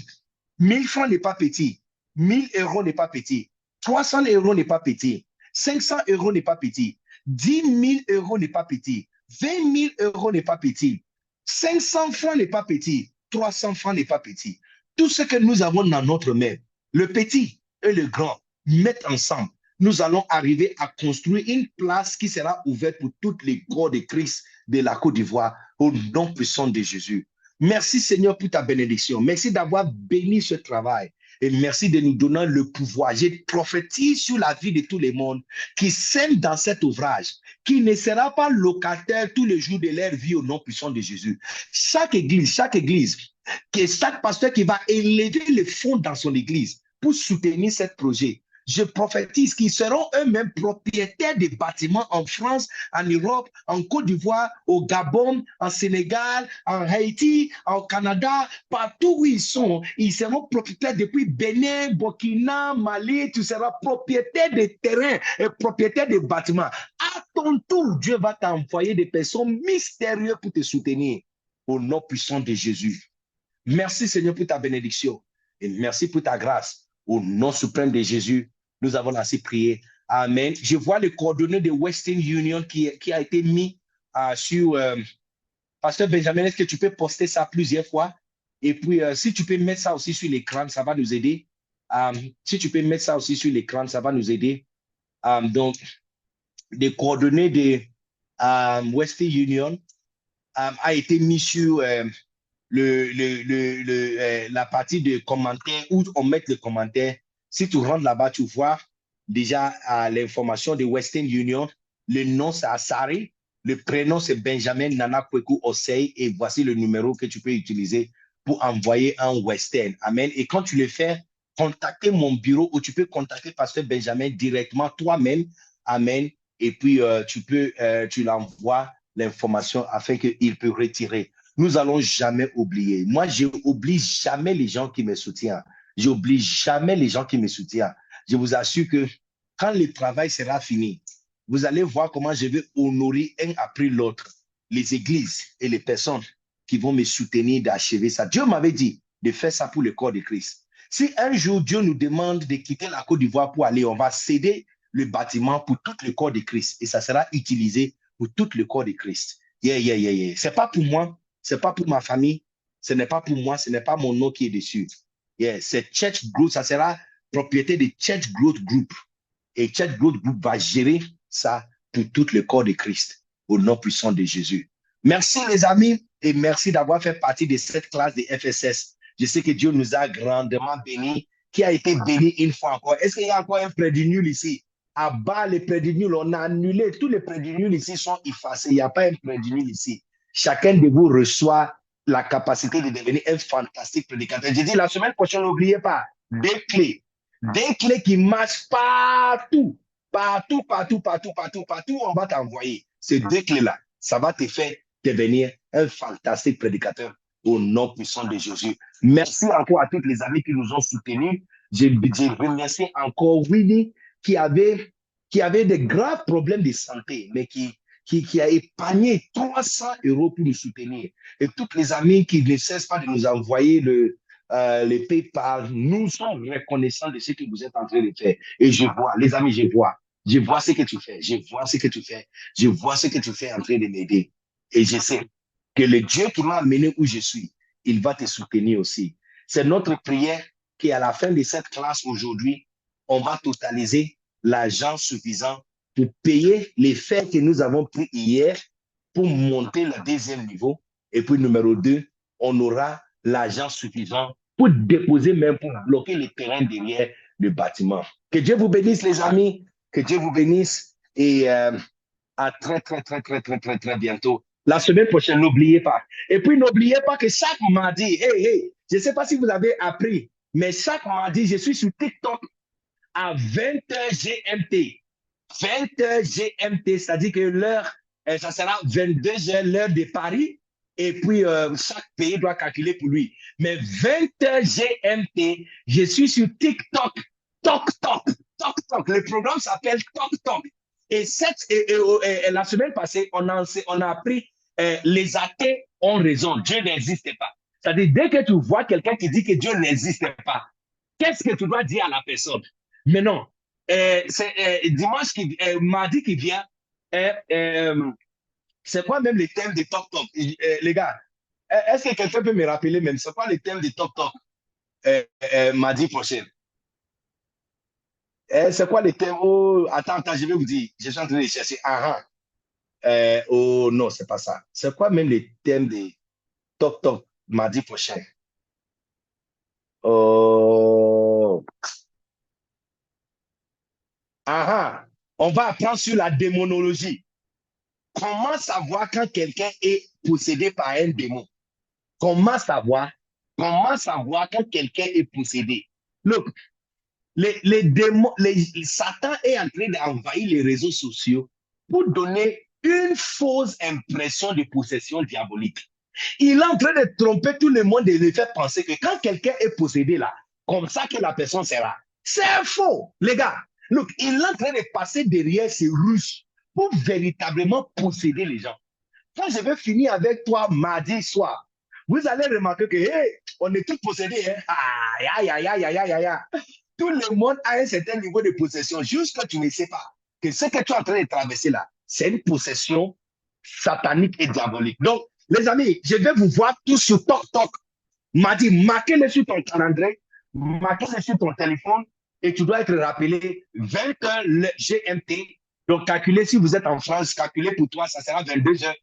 1000 francs n'est pas petit. 1000 euros n'est pas petit. 300 euros n'est pas petit. 500 euros n'est pas petit. 10 000 euros n'est pas petit. 20 000 euros n'est pas petit. 500 francs n'est pas petit. 300 francs n'est pas petit. Tout ce que nous avons dans notre main, le petit et le grand, mettent ensemble. Nous allons arriver à construire une place qui sera ouverte pour toutes les corps de Christ de la Côte d'Ivoire au nom puissant de Jésus. Merci Seigneur pour ta bénédiction. Merci d'avoir béni ce travail. Et merci de nous donner le pouvoir. Je prophétise sur la vie de tout le monde qui sème dans cet ouvrage, qui ne sera pas locataire tous les jours de leur vie au nom puissant de Jésus. Chaque église, que chaque pasteur qui va élever les fonds dans son église pour soutenir ce projet, je prophétise qu'ils seront eux-mêmes propriétaires des bâtiments en France, en Europe, en Côte d'Ivoire, au Gabon, en Sénégal, en Haïti, en Canada, partout où ils seront propriétaires depuis Bénin, Burkina, Mali, tu seras propriétaire des terrains et propriétaire des bâtiments. À ton tour, Dieu va t'envoyer des personnes mystérieuses pour te soutenir au nom puissant de Jésus. Merci Seigneur pour ta bénédiction et merci pour ta grâce. Au nom suprême de Jésus, nous avons ainsi prié. Amen. Je vois les coordonnées de Western Union qui a été mis sur... Pasteur Benjamin, est-ce que tu peux poster ça plusieurs fois? Et puis, si tu peux mettre ça aussi sur l'écran, ça va nous aider. Si tu peux mettre ça aussi sur l'écran, ça va nous aider. Donc, les coordonnées de Western Union a été mis sur la partie de commentaires où on met les commentaires. Si tu rentres là-bas, tu vois déjà l'information de Western Union. Le nom, c'est Assari. Le prénom, c'est Benjamin Nana Kweku Osei. Et voici le numéro que tu peux utiliser pour envoyer un Western. Amen. Et quand tu le fais, contactez mon bureau ou tu peux contacter Pasteur Benjamin directement toi-même. Amen. Et puis, tu l'envoies l'information afin qu'il peut retirer. Nous allons jamais oublier. Moi, je n'oublie jamais les gens qui me soutiennent. Je n'oublie jamais les gens qui me soutiennent. Je vous assure que quand le travail sera fini, vous allez voir comment je vais honorer un après l'autre les églises et les personnes qui vont me soutenir d'achever ça. Dieu m'avait dit de faire ça pour le corps de Christ. Si un jour Dieu nous demande de quitter la Côte d'Ivoire pour aller, on va céder le bâtiment pour tout le corps de Christ. Et ça sera utilisé pour tout le corps de Christ. Yeah, yeah, yeah, yeah. C'est pas pour moi, c'est pas pour ma famille, ce n'est pas pour moi, ce n'est pas mon nom qui est dessus. Yeah, c'est Church Growth, ça sera propriété de Church Growth Group. Et Church Growth Group va gérer ça pour tout le corps de Christ, au nom puissant de Jésus. Merci les amis et merci d'avoir fait partie de cette classe de FSS. Je sais que Dieu nous a grandement bénis. Qui a été béni une fois encore? Est-ce qu'il y a encore un prédit nul ici? À bas les prédits nuls, on a annulé. Tous les prédits nuls ici sont effacés. Il n'y a pas un prédit nul ici. Chacun de vous reçoit la capacité de devenir un fantastique prédicateur. J'ai dit la semaine prochaine, n'oubliez pas, des clés qui marchent partout, partout, partout, partout, partout, partout, on va t'envoyer. Ces deux clés-là, ça va te faire devenir un fantastique prédicateur au nom puissant de Jésus. Merci encore à tous les amis qui nous ont soutenus. Je remercie encore Winnie qui avait des graves problèmes de santé, mais qui a épargné 300 € pour nous soutenir. Et tous les amis qui ne cessent pas de nous envoyer les PayPal, nous sommes reconnaissants de ce que vous êtes en train de faire. Et je vois, les amis, je vois ce que tu fais, je vois ce que tu fais, je vois ce que tu fais en train de m'aider. Et je sais que le Dieu qui m'a amené où je suis, il va te soutenir aussi. C'est notre prière qu'à la fin de cette classe aujourd'hui, on va totaliser l'argent suffisant pour payer les frais que nous avons pris hier pour monter le deuxième niveau. Et puis, numéro 2, on aura l'argent suffisant pour déposer, même pour bloquer le terrain derrière le bâtiment. Que Dieu vous bénisse, les amis. Que Dieu vous bénisse. Et à très, très, très, très, très, très, très bientôt. La semaine prochaine, n'oubliez pas. Et puis, n'oubliez pas que chaque mardi, je ne sais pas si vous avez appris, mais chaque mardi, je suis sur TikTok à 20h GMT. 20h GMT, c'est-à-dire que l'heure, ça sera 22h, l'heure de Paris. Et puis, chaque pays doit calculer pour lui. Mais 20h GMT, je suis sur TikTok. Tok. Le programme s'appelle Tok. Et la semaine passée, on a appris les athées ont raison. Dieu n'existe pas. C'est-à-dire, dès que tu vois quelqu'un qui dit que Dieu n'existe pas, qu'est-ce que tu dois dire à la personne? Mais non, c'est mardi qui vient, c'est quoi même les thèmes de Tok? Les gars, est-ce que quelqu'un peut me rappeler même, c'est quoi les thèmes de Tok mardi prochain? C'est quoi les thèmes? Oh, attends, je vais vous dire. Je suis en train de chercher. Oh non, c'est pas ça. C'est quoi même les thèmes de Tok mardi prochain? Oh. On va apprendre sur la démonologie. Comment savoir quand quelqu'un est possédé par un démon? Comment savoir quand quelqu'un est possédé? Look, les démons, Satan est en train d'envahir les réseaux sociaux pour donner une fausse impression de possession diabolique. Il est en train de tromper tout le monde et de faire penser que quand quelqu'un est possédé là, comme ça que la personne sera. C'est faux, les gars. Look, il est en train de passer derrière ces ruches pour véritablement posséder les gens. Quand je vais finir avec toi mardi soir, vous allez remarquer que, on est tous possédés. Hein? Tout le monde a un certain niveau de possession, juste que tu ne sais pas que ce que tu es en train de traverser là, c'est une possession satanique et diabolique. Donc, les amis, je vais vous voir tous sur Tok. Mardi, marquez-le sur ton calendrier, marquez-le sur ton téléphone et tu dois être rappelé 20h GMT. Donc, calculez si vous êtes en France, calculez pour toi, ça sera 22h